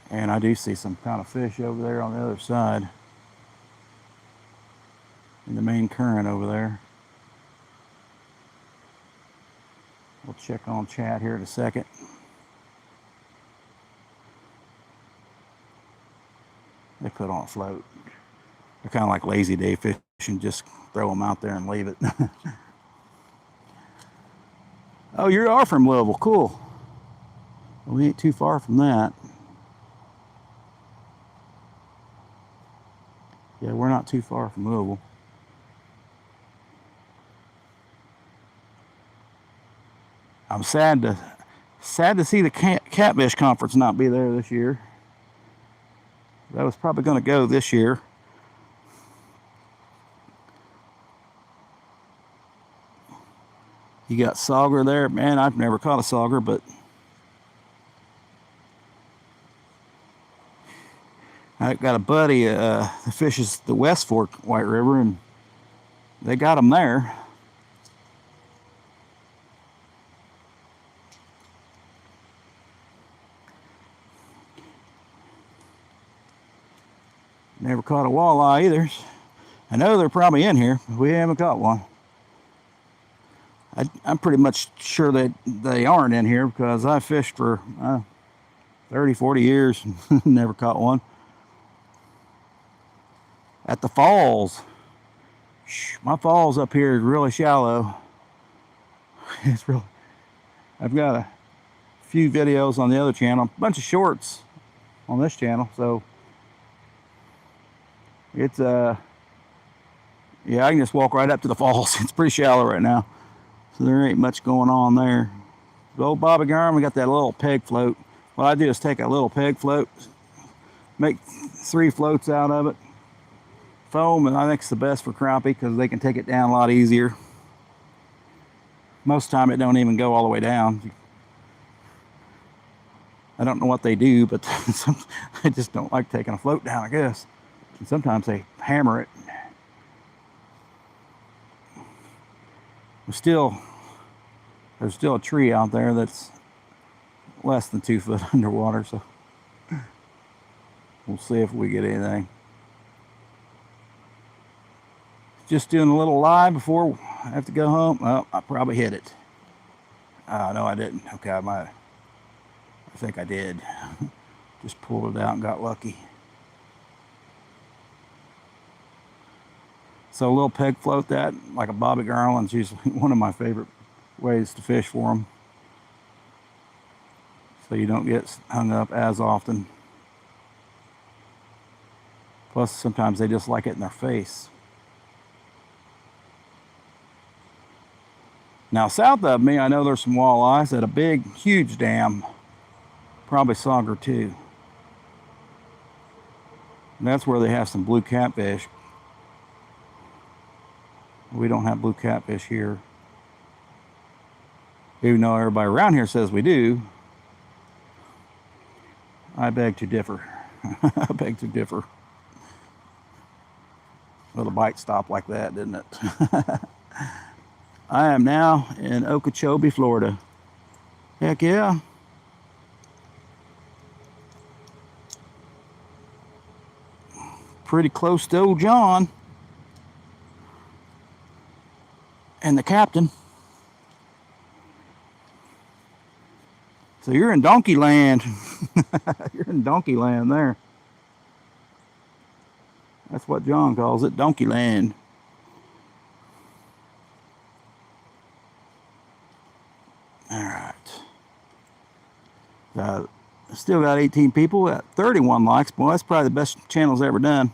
Speaker 1: And I do see some kind of fish over there on the other side. In the main current over there. We'll check on chat here in a second. They put on a float. They're kind of like lazy day fishing, just throw them out there and leave it. Oh, you are from Louisville. Cool. Well, we ain't too far from that. Yeah, we're not too far from Louisville. I'm sad to see the catfish conference not be there this year. I was probably going to go this year. You got sauger there. Man, I've never caught a sauger, but I got a buddy that fishes the West Fork White River, and they got them there. Never caught a walleye either. I know they're probably in here, but we haven't caught one. I'm pretty much sure that they aren't in here because I fished for 30, 40 years and never caught one. At the falls. My falls up here is really shallow. It's real. I've got a few videos on the other channel, a bunch of shorts on this channel, so it's yeah, I can just walk right up to the falls. It's pretty shallow right now, so there ain't much going on there. The old bobby garn, we got that little peg float. What I do is take a little peg float, make 3 floats out of it, foam, and I think it's the best for crappie because they can take it down a lot easier. Most of the time it don't even go all the way down. I don't know what they do, but they just don't like taking a float down, I guess. And sometimes they hammer it. There's still a tree out there that's less than 2 foot underwater, so we'll see if we get anything. Just doing a little live before I have to go home. Well, I probably hit it. No, I didn't. Okay, I think I did. Just pulled it out and got lucky. So a little peg float that, like a bobby garland's usually one of my favorite ways to fish for them. So you don't get hung up as often. Plus, sometimes they just like it in their face. Now, south of me, I know there's some walleyes at a big, huge dam. Probably sauger too. And that's where they have some blue catfish. We don't have blue catfish here. Even though everybody around here says we do, I beg to differ. I beg to differ. Well, the bite stopped like that, didn't it? I am now in Okeechobee, Florida. Heck yeah. Pretty close to old John and the captain. So you're in donkey land. You're in donkey land there. That's what John calls it, donkey land. All right. Still got 18 people at 31 likes. Boy, that's probably the best channel's ever done.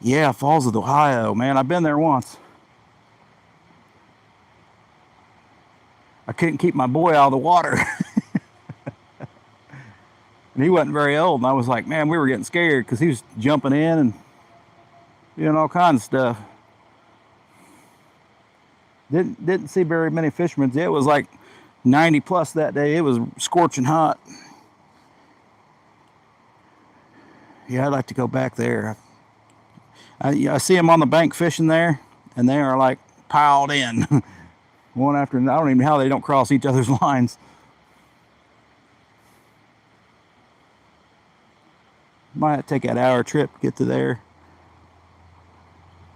Speaker 1: Yeah, Falls of Ohio, man. I've been there once. I couldn't keep my boy out of the water. And he wasn't very old, and I was like, man, we were getting scared because he was jumping in and doing all kinds of stuff. Didn't see very many fishermen. It was like 90 plus that day. It was scorching hot. Yeah, I'd like to go back there. I see them on the bank fishing there, and they are like piled in. One after another. I don't even know how they don't cross each other's lines. Might take that hour trip to get to there.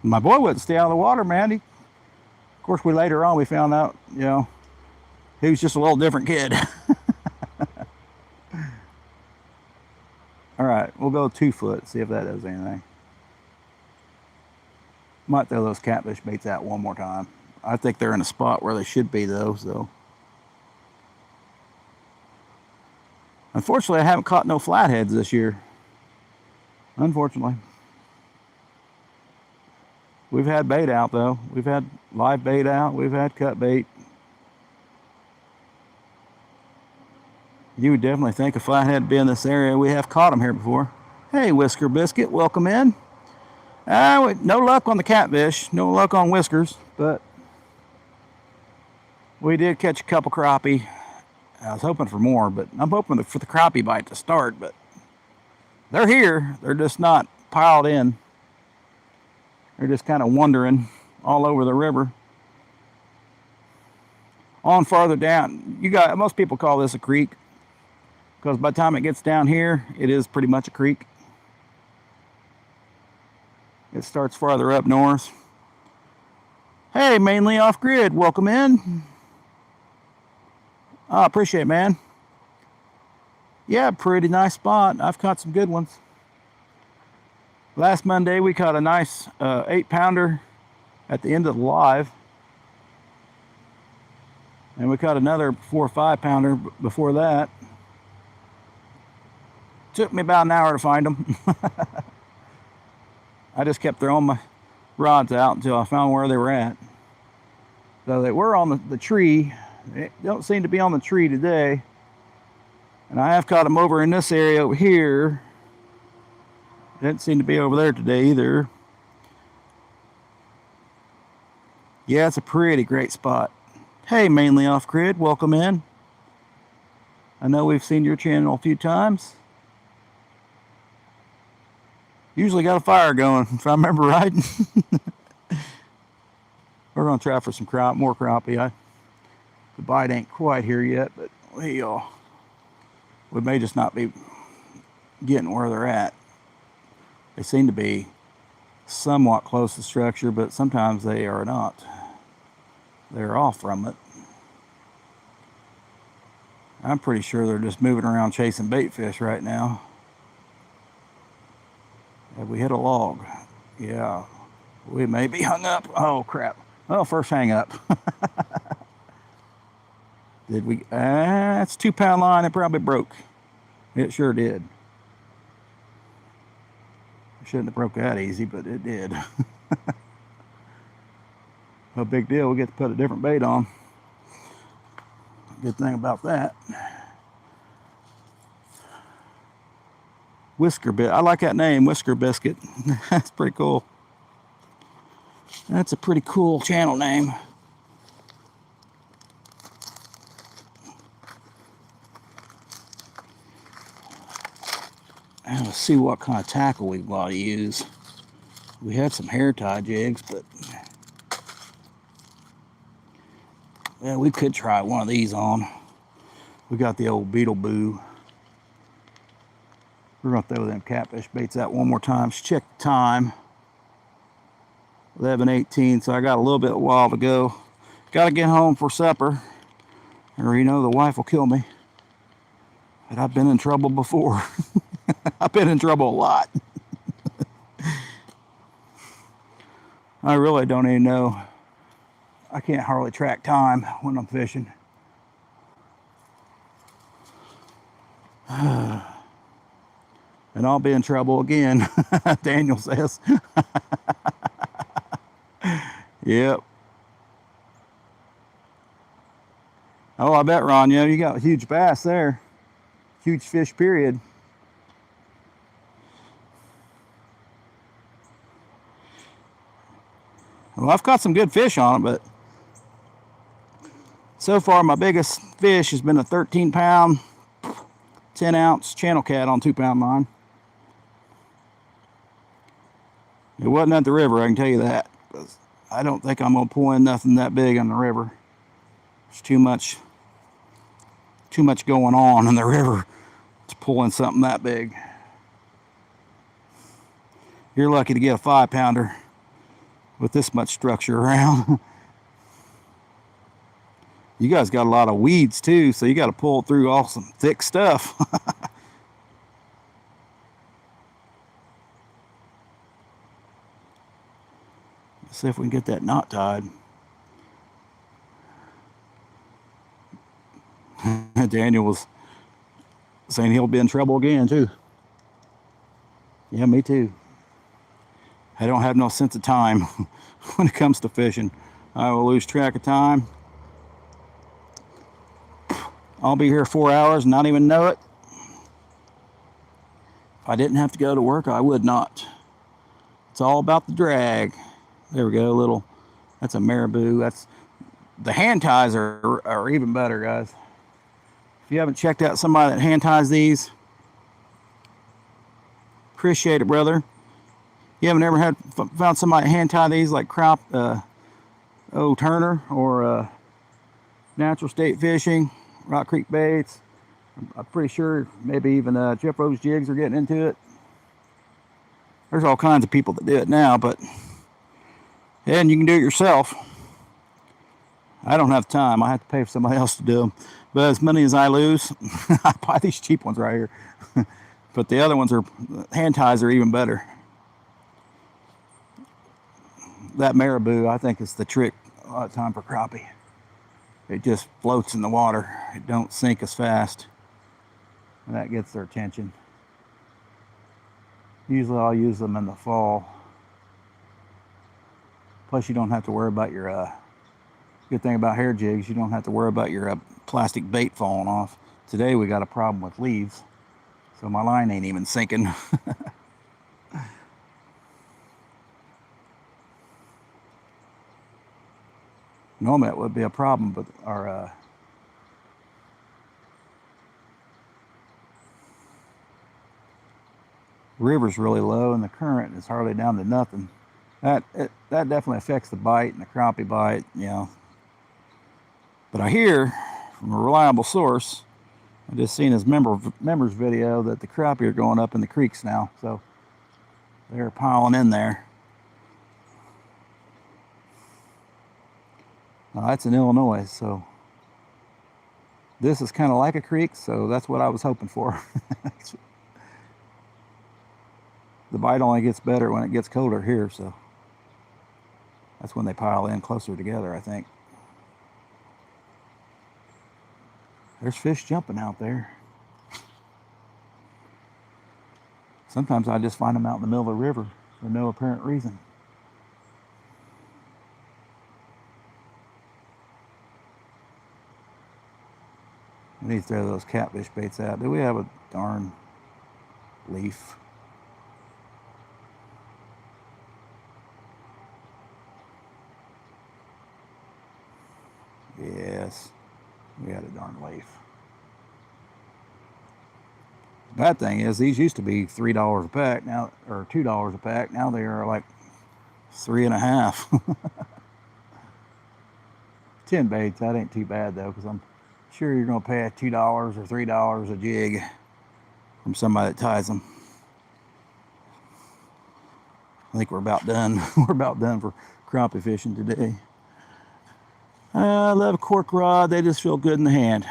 Speaker 1: My boy wouldn't stay out of the water, man. Of course, later on we found out, you know, he was just a little different kid. All right, we'll go 2 foot, see if that does anything. Might throw those catfish baits out one more time. I think they're in a spot where they should be though, so. Unfortunately, I haven't caught no flatheads this year. Unfortunately. We've had bait out though. We've had live bait out. We've had cut bait. You would definitely think a flathead would be in this area. We have caught them here before. Hey, Whisker Biscuit, welcome in. No luck on the catfish. No luck on whiskers, but we did catch a couple crappie. I was hoping for more, but I'm hoping for the crappie bite to start, but they're here. They're just not piled in. They're just kind of wandering all over the river. On farther down, most people call this a creek, because by the time it gets down here, it is pretty much a creek. It starts farther up north. Hey, mainly off grid, welcome in. I appreciate it, man. Yeah, pretty nice spot. I've caught some good ones. Last Monday, we caught a nice 8-pounder at the end of the live. And we caught another 4 or 5-pounder before that. Took me about an hour to find them. I just kept throwing my rods out until I found where they were at. So they were on the tree. They don't seem to be on the tree today. And I have caught them over in this area over here. Didn't seem to be over there today either. Yeah, it's a pretty great spot. Hey, mainly off grid, welcome in. I know we've seen your channel a few times. Usually got a fire going, if I remember right. We're gonna try for some more crappie. The bite ain't quite here yet, but we may just not be getting where they're at. They seem to be somewhat close to structure, but sometimes they are not. They're off from it. I'm pretty sure they're just moving around chasing bait fish right now. Have we hit a log? Yeah. We may be hung up. Oh, crap. Well, first hang up. Did we? It's 2-pound line. It probably broke. It sure did. Shouldn't have broke that easy, but it did. No big deal. We get to put a different bait on. Good thing about that. Whisker Biscuit. I like that name, Whisker Biscuit. That's pretty cool. That's a pretty cool channel name. Let's see what kind of tackle we got to use. We had some hair tie jigs, but yeah, we could try one of these on. We got the old Beetle Boo. We're gonna throw them catfish baits out one more time. Let's check the time. 11:18, so I got a little bit while to go. Gotta get home for supper, or the wife will kill me. But I've been in trouble before. I've been in trouble a lot. I really don't even know. I can't hardly track time when I'm fishing. And I'll be in trouble again, Daniel says. Yep. Oh, I bet, Ron, you got a huge bass there. Huge fish, period. Well, I've caught some good fish on it, but so far my biggest fish has been a 13-pound, 10-ounce channel cat on 2-pound line. It wasn't at the river, I can tell you that. I don't think I'm gonna pull in nothing that big on the river. There's too much going on in the river to pull in something that big. You're lucky to get a 5-pounder with this much structure around. You guys got a lot of weeds too, so you got to pull through all some thick stuff. Let's see if we can get that knot tied. Daniel was saying he'll be in trouble again too. Yeah, me too. I don't have no sense of time when it comes to fishing. I will lose track of time. I'll be here 4 hours and not even know it. If I didn't have to go to work, I would not. It's all about the drag. There we go, little, that's a marabou. That's, the hand ties are even better, guys. If you haven't checked out somebody that hand ties these, appreciate it, brother. You haven't ever found somebody hand tie these like Turner or Natural State Fishing, Rock Creek Baits. I'm pretty sure maybe even Jeff Rose Jigs are getting into it. There's all kinds of people that do it now, but and you can do it yourself. I don't have time. I have to pay for somebody else to do them. But as many as I lose, I buy these cheap ones right here. But the other ones hand ties are even better. That marabou, I think, is the trick a lot of time for crappie. It just floats in the water. It don't sink as fast. And that gets their attention. Usually I'll use them in the fall. Plus you don't have to worry about your, good thing about hair jigs, you don't have to worry about your plastic bait falling off. Today we got a problem with leaves, so my line ain't even sinking. Normally that would be a problem, but our river's really low and the current is hardly down to nothing. That definitely affects the bite and the crappie bite, you know. But I hear from a reliable source, I just seen his members video, that the crappie are going up in the creeks now, so they're piling in there. Now that's in Illinois, so this is kind of like a creek, so that's what I was hoping for. The bite only gets better when it gets colder here, so that's when they pile in closer together, I think. There's fish jumping out there. Sometimes I just find them out in the middle of the river for no apparent reason. We need to throw those catfish baits out. Do we have a darn leaf? Yes, we had a darn leaf. The bad thing is these used to be $3 a pack now, or $2 a pack. Now they are like $3.50. 10 baits, that ain't too bad though, because I'm sure you're going to pay $2 or $3 a jig from somebody that ties them. I think we're about done. We're about done for crappie fishing today. I love a cork rod. They just feel good in the hand.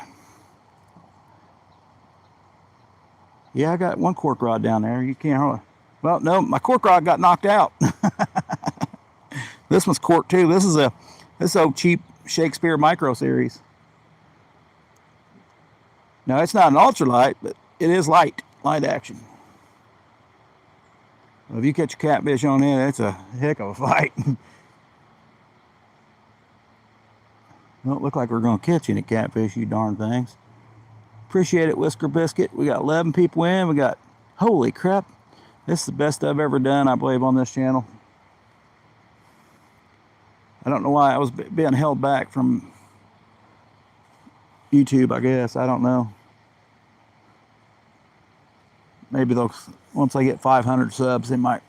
Speaker 1: Yeah, I got one cork rod down there. You can't hardly. Well, no, my cork rod got knocked out. This one's cork too. This is old cheap Shakespeare Micro Series. Now it's not an ultralight, but it is light action. Well, if you catch a catfish on it, it's a heck of a fight. Don't look like we're going to catch any catfish, you darn things. Appreciate it, Whisker Biscuit. We got 11 people in. We got, holy crap, this is the best I've ever done, I believe, on this channel. I don't know why I was being held back from YouTube, I guess. I don't know. Maybe they'll, once I get 500 subs, they might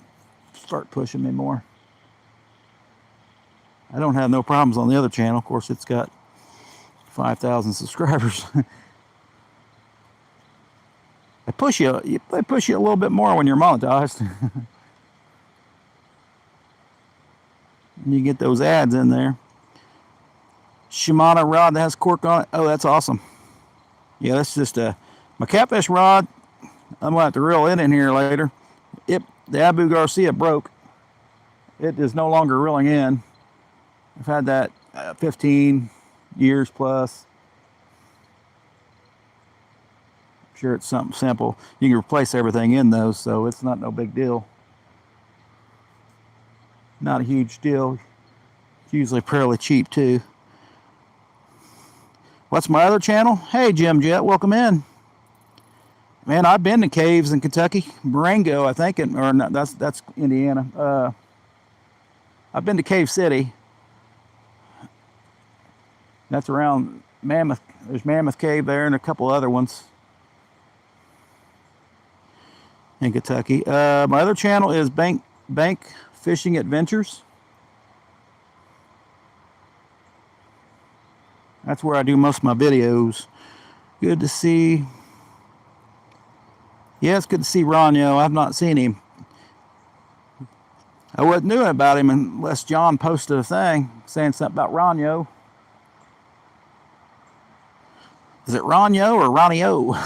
Speaker 1: start pushing me more. I don't have no problems on the other channel. Of course, it's got 5,000 subscribers. They push you a little bit more when you're monetized. You get those ads in there. Shimano rod that has cork on it. Oh, that's awesome. Yeah, that's just my catfish rod. I'm gonna have to reel it in here later. The Abu Garcia broke. It is no longer reeling in. I've had that 15 years plus. Sure, it's something simple. You can replace everything in those, so it's not no big deal. Not a huge deal. It's usually fairly cheap too. What's my other channel? Hey, Jim Jet, welcome in. Man, I've been to caves in Kentucky, Marengo, I think, or not, that's Indiana. I've been to Cave City. That's around Mammoth. There's Mammoth Cave there and a couple other ones in Kentucky. My other channel is Bank Fishing Adventures. That's where I do most of my videos. Good to see. Yeah, it's good to see Ronyo. I've not seen him. I wasn't knew about him unless John posted a thing saying something about Ronyo. Is it Ronyo or Ronio?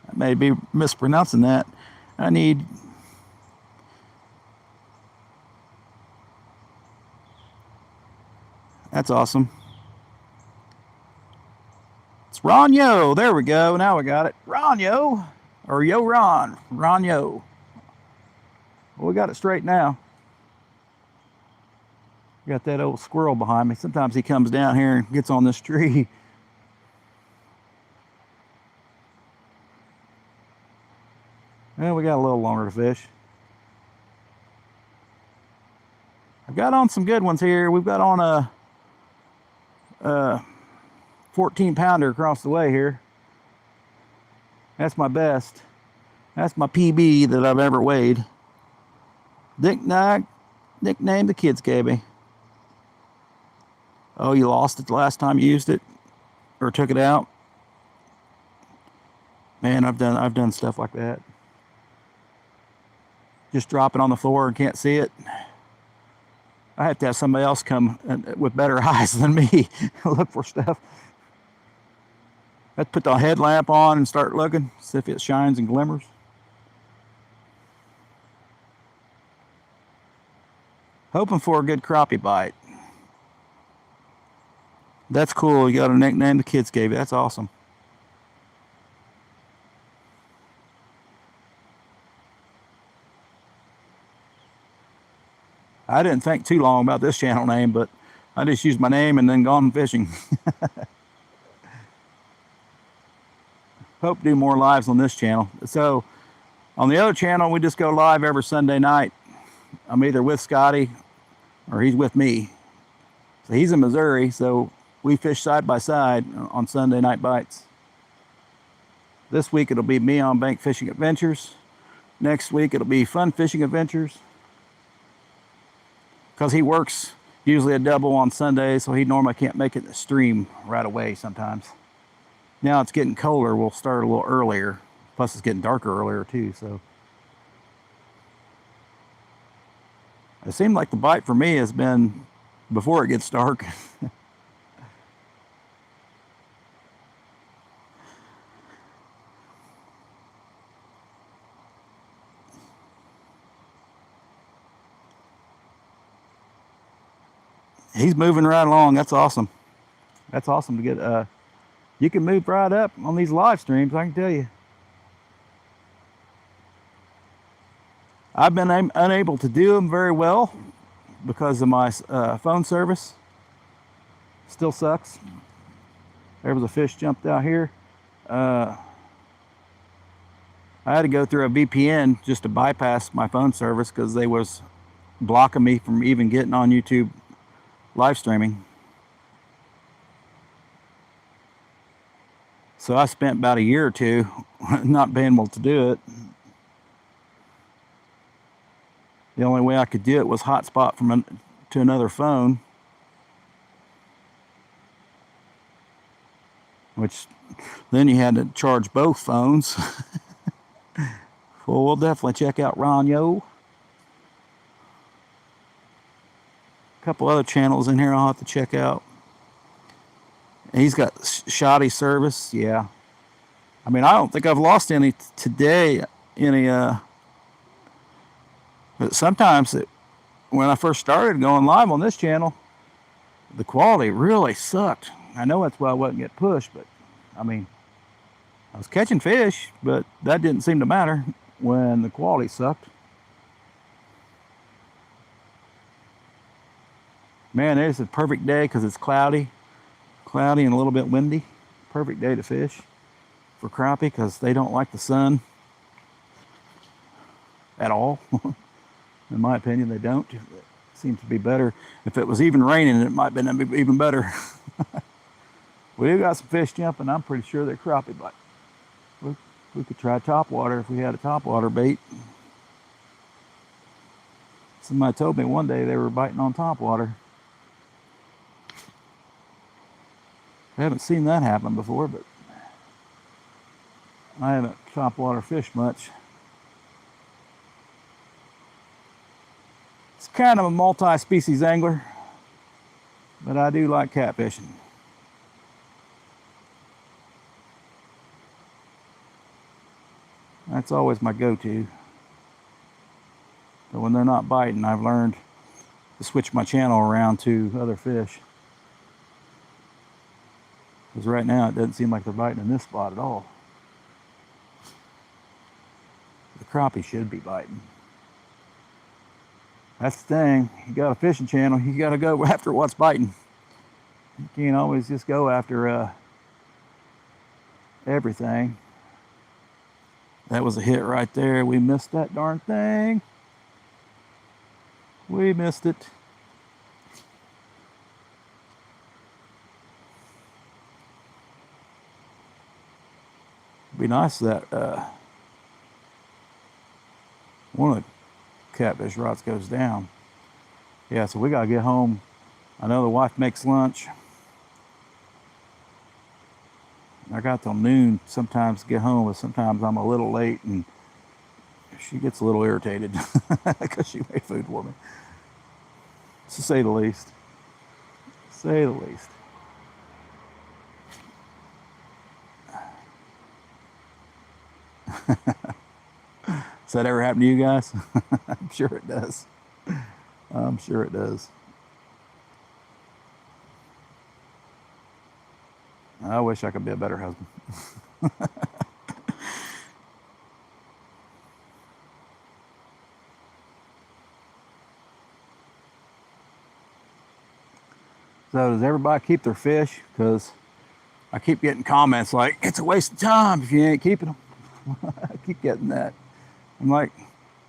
Speaker 1: I may be mispronouncing that. I need... That's awesome. It's Ronyo. There we go. Now we got it. Ronyo. Or Yo Ron. Ronyo. Well, we got it straight now. Got that old squirrel behind me. Sometimes he comes down here and gets on this tree. Well, we got a little longer to fish. I've got on some good ones here. We've got on a 14 pounder across the way here. That's my best. That's my PB that I've ever weighed. Nicknamed the kids gave me. Oh, you lost it the last time you used it or took it out? Man, I've done stuff like that. Just drop it on the floor and can't see it. I have to have somebody else come with better eyes than me look for stuff. Let's put the headlamp on and start looking, see if it shines and glimmers. Hoping for a good crappie bite. That's cool. You got a nickname the kids gave you. That's awesome. I didn't think too long about this channel name, but I just used my name and then gone fishing. Hope to do more lives on this channel. So on the other channel, we just go live every Sunday night. I'm either with Scotty or he's with me. So he's in Missouri, so we fish side by side on Sunday night bites. This week it'll be me on Bank Fishing Adventures. Next week it'll be Fun Fishing Adventures. Because he works usually a double on Sunday, so he normally can't make it to stream right away sometimes. Now it's getting colder, we'll start a little earlier. Plus it's getting darker earlier too, so. It seemed like the bite for me has been before it gets dark. He's moving right along. That's awesome. That's awesome to get. You can move right up on these live streams, I can tell you. I've been unable to do them very well because of my phone service. Still sucks. There was a fish jumped out here. I had to go through a VPN just to bypass my phone service because they was blocking me from even getting on YouTube live streaming. So I spent about a year or two not being able to do it. The only way I could do it was hotspot from to another phone, which then you had to charge both phones. Well, we'll definitely check out Ronyo. A couple other channels in here I'll have to check out. And he's got shoddy service, yeah. I mean, I don't think I've lost any today, but sometimes when I first started going live on this channel, the quality really sucked. I know that's why I wasn't getting pushed, but I mean, I was catching fish, but that didn't seem to matter when the quality sucked. Man, there's a perfect day because it's cloudy and a little bit windy. Perfect day to fish for crappie because they don't like the sun at all. In my opinion, they don't. It seems to be better. If it was even raining, it might have been even better. We got some fish jumping. I'm pretty sure they're crappie, but we could try topwater if we had a topwater bait. Somebody told me one day they were biting on topwater. I haven't seen that happen before, but I haven't topwater fished much. It's kind of a multi-species angler, but I do like catfishing. That's always my go-to. But when they're not biting, I've learned to switch my channel around to other fish. Because right now it doesn't seem like they're biting in this spot at all. The crappie should be biting. That's the thing. You got a fishing channel, you got to go after what's biting. You can't always just go after everything. That was a hit right there. We missed that darn thing. We missed it. It'd be nice that one of the catfish rods goes down. Yeah, so we gotta get home. I know the wife makes lunch. I got till noon sometimes to get home, but sometimes I'm a little late and she gets a little irritated because she made food for me. To say the least. Say the least. Does that ever happen to you guys? I'm sure it does. I'm sure it does. I wish I could be a better husband. So does everybody keep their fish? Because I keep getting comments like, it's a waste of time if you ain't keeping them. I keep getting that. I'm like,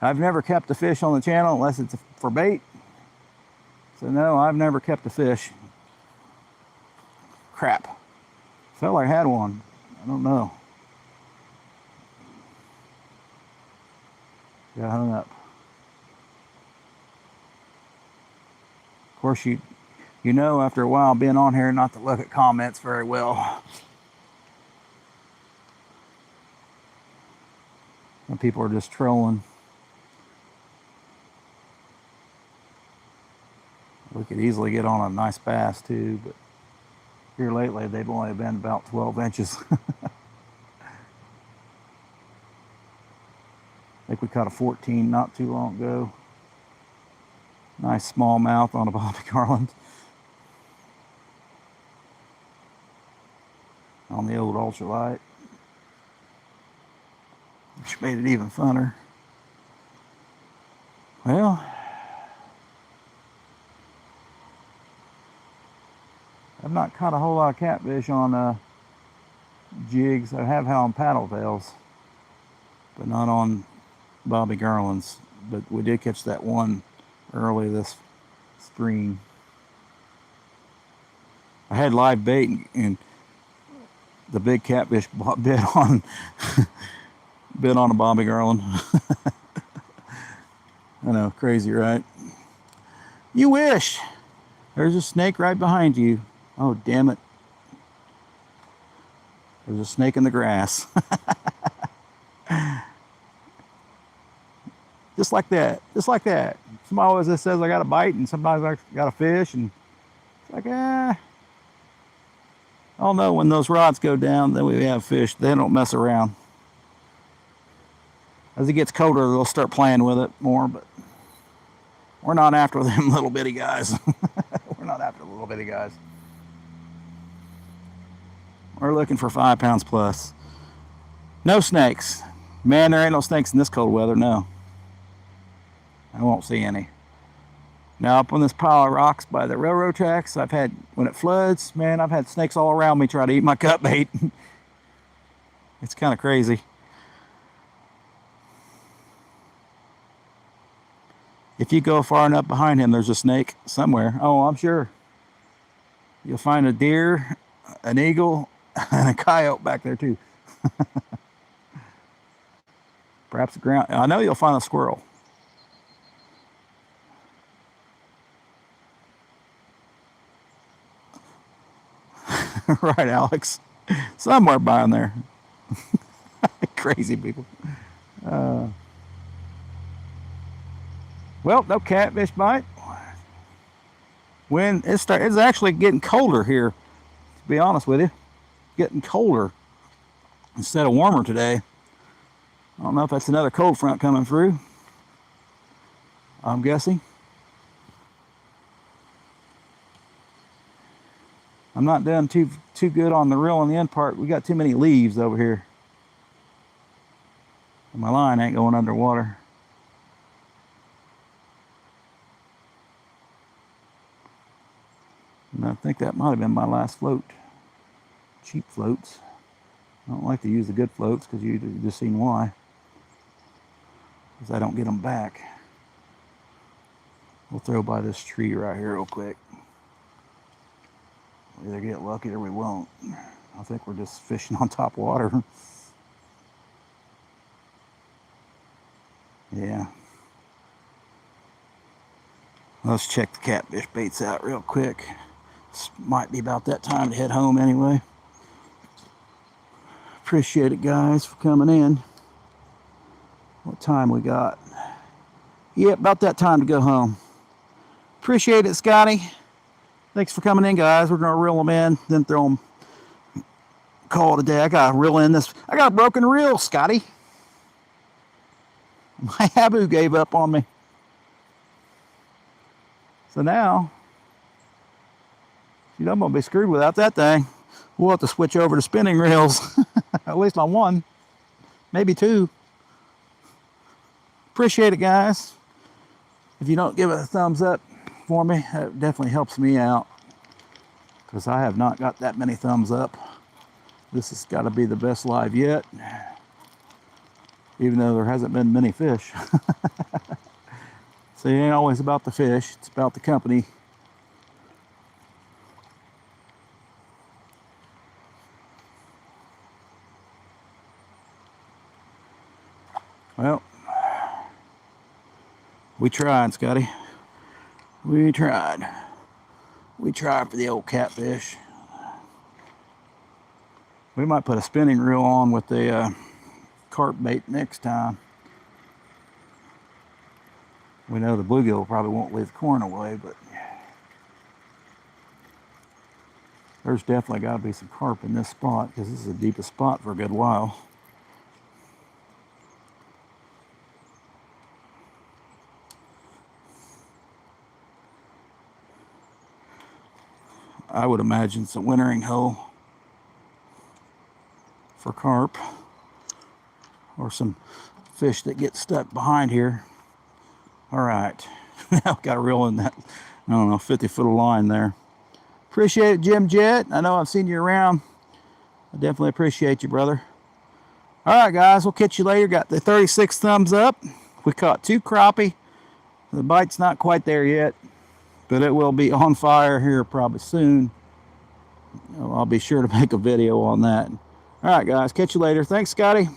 Speaker 1: I've never kept a fish on the channel unless it's for bait. So no, I've never kept a fish. Crap. Felt like I had one. I don't know. Got hung up. Of course, you know after a while being on here not to look at comments very well. When people are just trolling. We could easily get on a nice bass too, but here lately they've only been about 12 inches. I think we caught a 14 not too long ago. Nice smallmouth on a Bobby Garland. On the old ultralight. Which made it even funner. Well, I've not caught a whole lot of catfish on jigs. I have had on paddle tails, but not on Bobby Garlands. But we did catch that one early this spring. I had live bait and the big catfish bit on a Bobby Garland. I know, crazy, right? You wish. There's a snake right behind you. Oh, damn it. There's a snake in the grass. Just like that. Just like that. Somebody always just says I got a bite, and sometimes I got a fish, and it's like, I'll know when those rods go down, then we have fish. They don't mess around. As it gets colder, they'll start playing with it more, but We're not after them little bitty guys. We're not after the little bitty guys. We're looking for 5 pounds plus. No snakes. Man, there ain't no snakes in this cold weather, no. I won't see any. Now up on this pile of rocks by the railroad tracks, I've had, when it floods, man, I've had snakes all around me try to eat my cut bait. It's kind of crazy. If you go far enough behind him, there's a snake somewhere. Oh, I'm sure. You'll find a deer, an eagle, and a coyote back there too. Perhaps a ground. I know you'll find a squirrel. Right, Alex. Somewhere by in there. Crazy people. Well, no catfish bite. When it's actually getting colder here, to be honest with you. Getting colder instead of warmer today. I don't know if that's another cold front coming through. I'm guessing. I'm not doing too good on the reel on the end part. We got too many leaves over here. And my line ain't going underwater. And I think that might have been my last float. Cheap floats. I don't like to use the good floats because you just seen why. Because I don't get them back. We'll throw by this tree right here real quick. We'll either get lucky or we won't. I think we're just fishing on top water. Yeah. Let's check the catfish baits out real quick. This might be about that time to head home anyway. Appreciate it, guys, for coming in. What time we got? Yeah, about that time to go home. Appreciate it, Scotty. Thanks for coming in, guys. We're going to reel them in, then throw them. Call it a day. I got to reel in this. I got a broken reel, Scotty. My Habu gave up on me. So now, you know, I'm going to be screwed without that thing. We'll have to switch over to spinning reels. At least on one. Maybe two. Appreciate it, guys. If you don't give it a thumbs up for me, it definitely helps me out. Because I have not got that many thumbs up. This has got to be the best live yet. Even though there hasn't been many fish. So it ain't always about the fish. It's about the company. Well, we tried, Scotty. We tried. We tried for the old catfish. We might put a spinning reel on with the carp bait next time. We know the bluegill probably won't leave the corn away, but there's definitely got to be some carp in this spot because this is the deepest spot for a good while. I would imagine it's a wintering hole for carp or some fish that get stuck behind here. All right, now got to reel in that, I don't know, 50-foot of line there. Appreciate it, Jim Jet. I know I've seen you around. I definitely appreciate you, brother. All right, guys, we'll catch you later. Got the 36 thumbs up. We caught 2 crappie. The bite's not quite there yet, but it will be on fire here probably soon. I'll be sure to make a video on that. All right, guys, catch you later. Thanks, Scotty.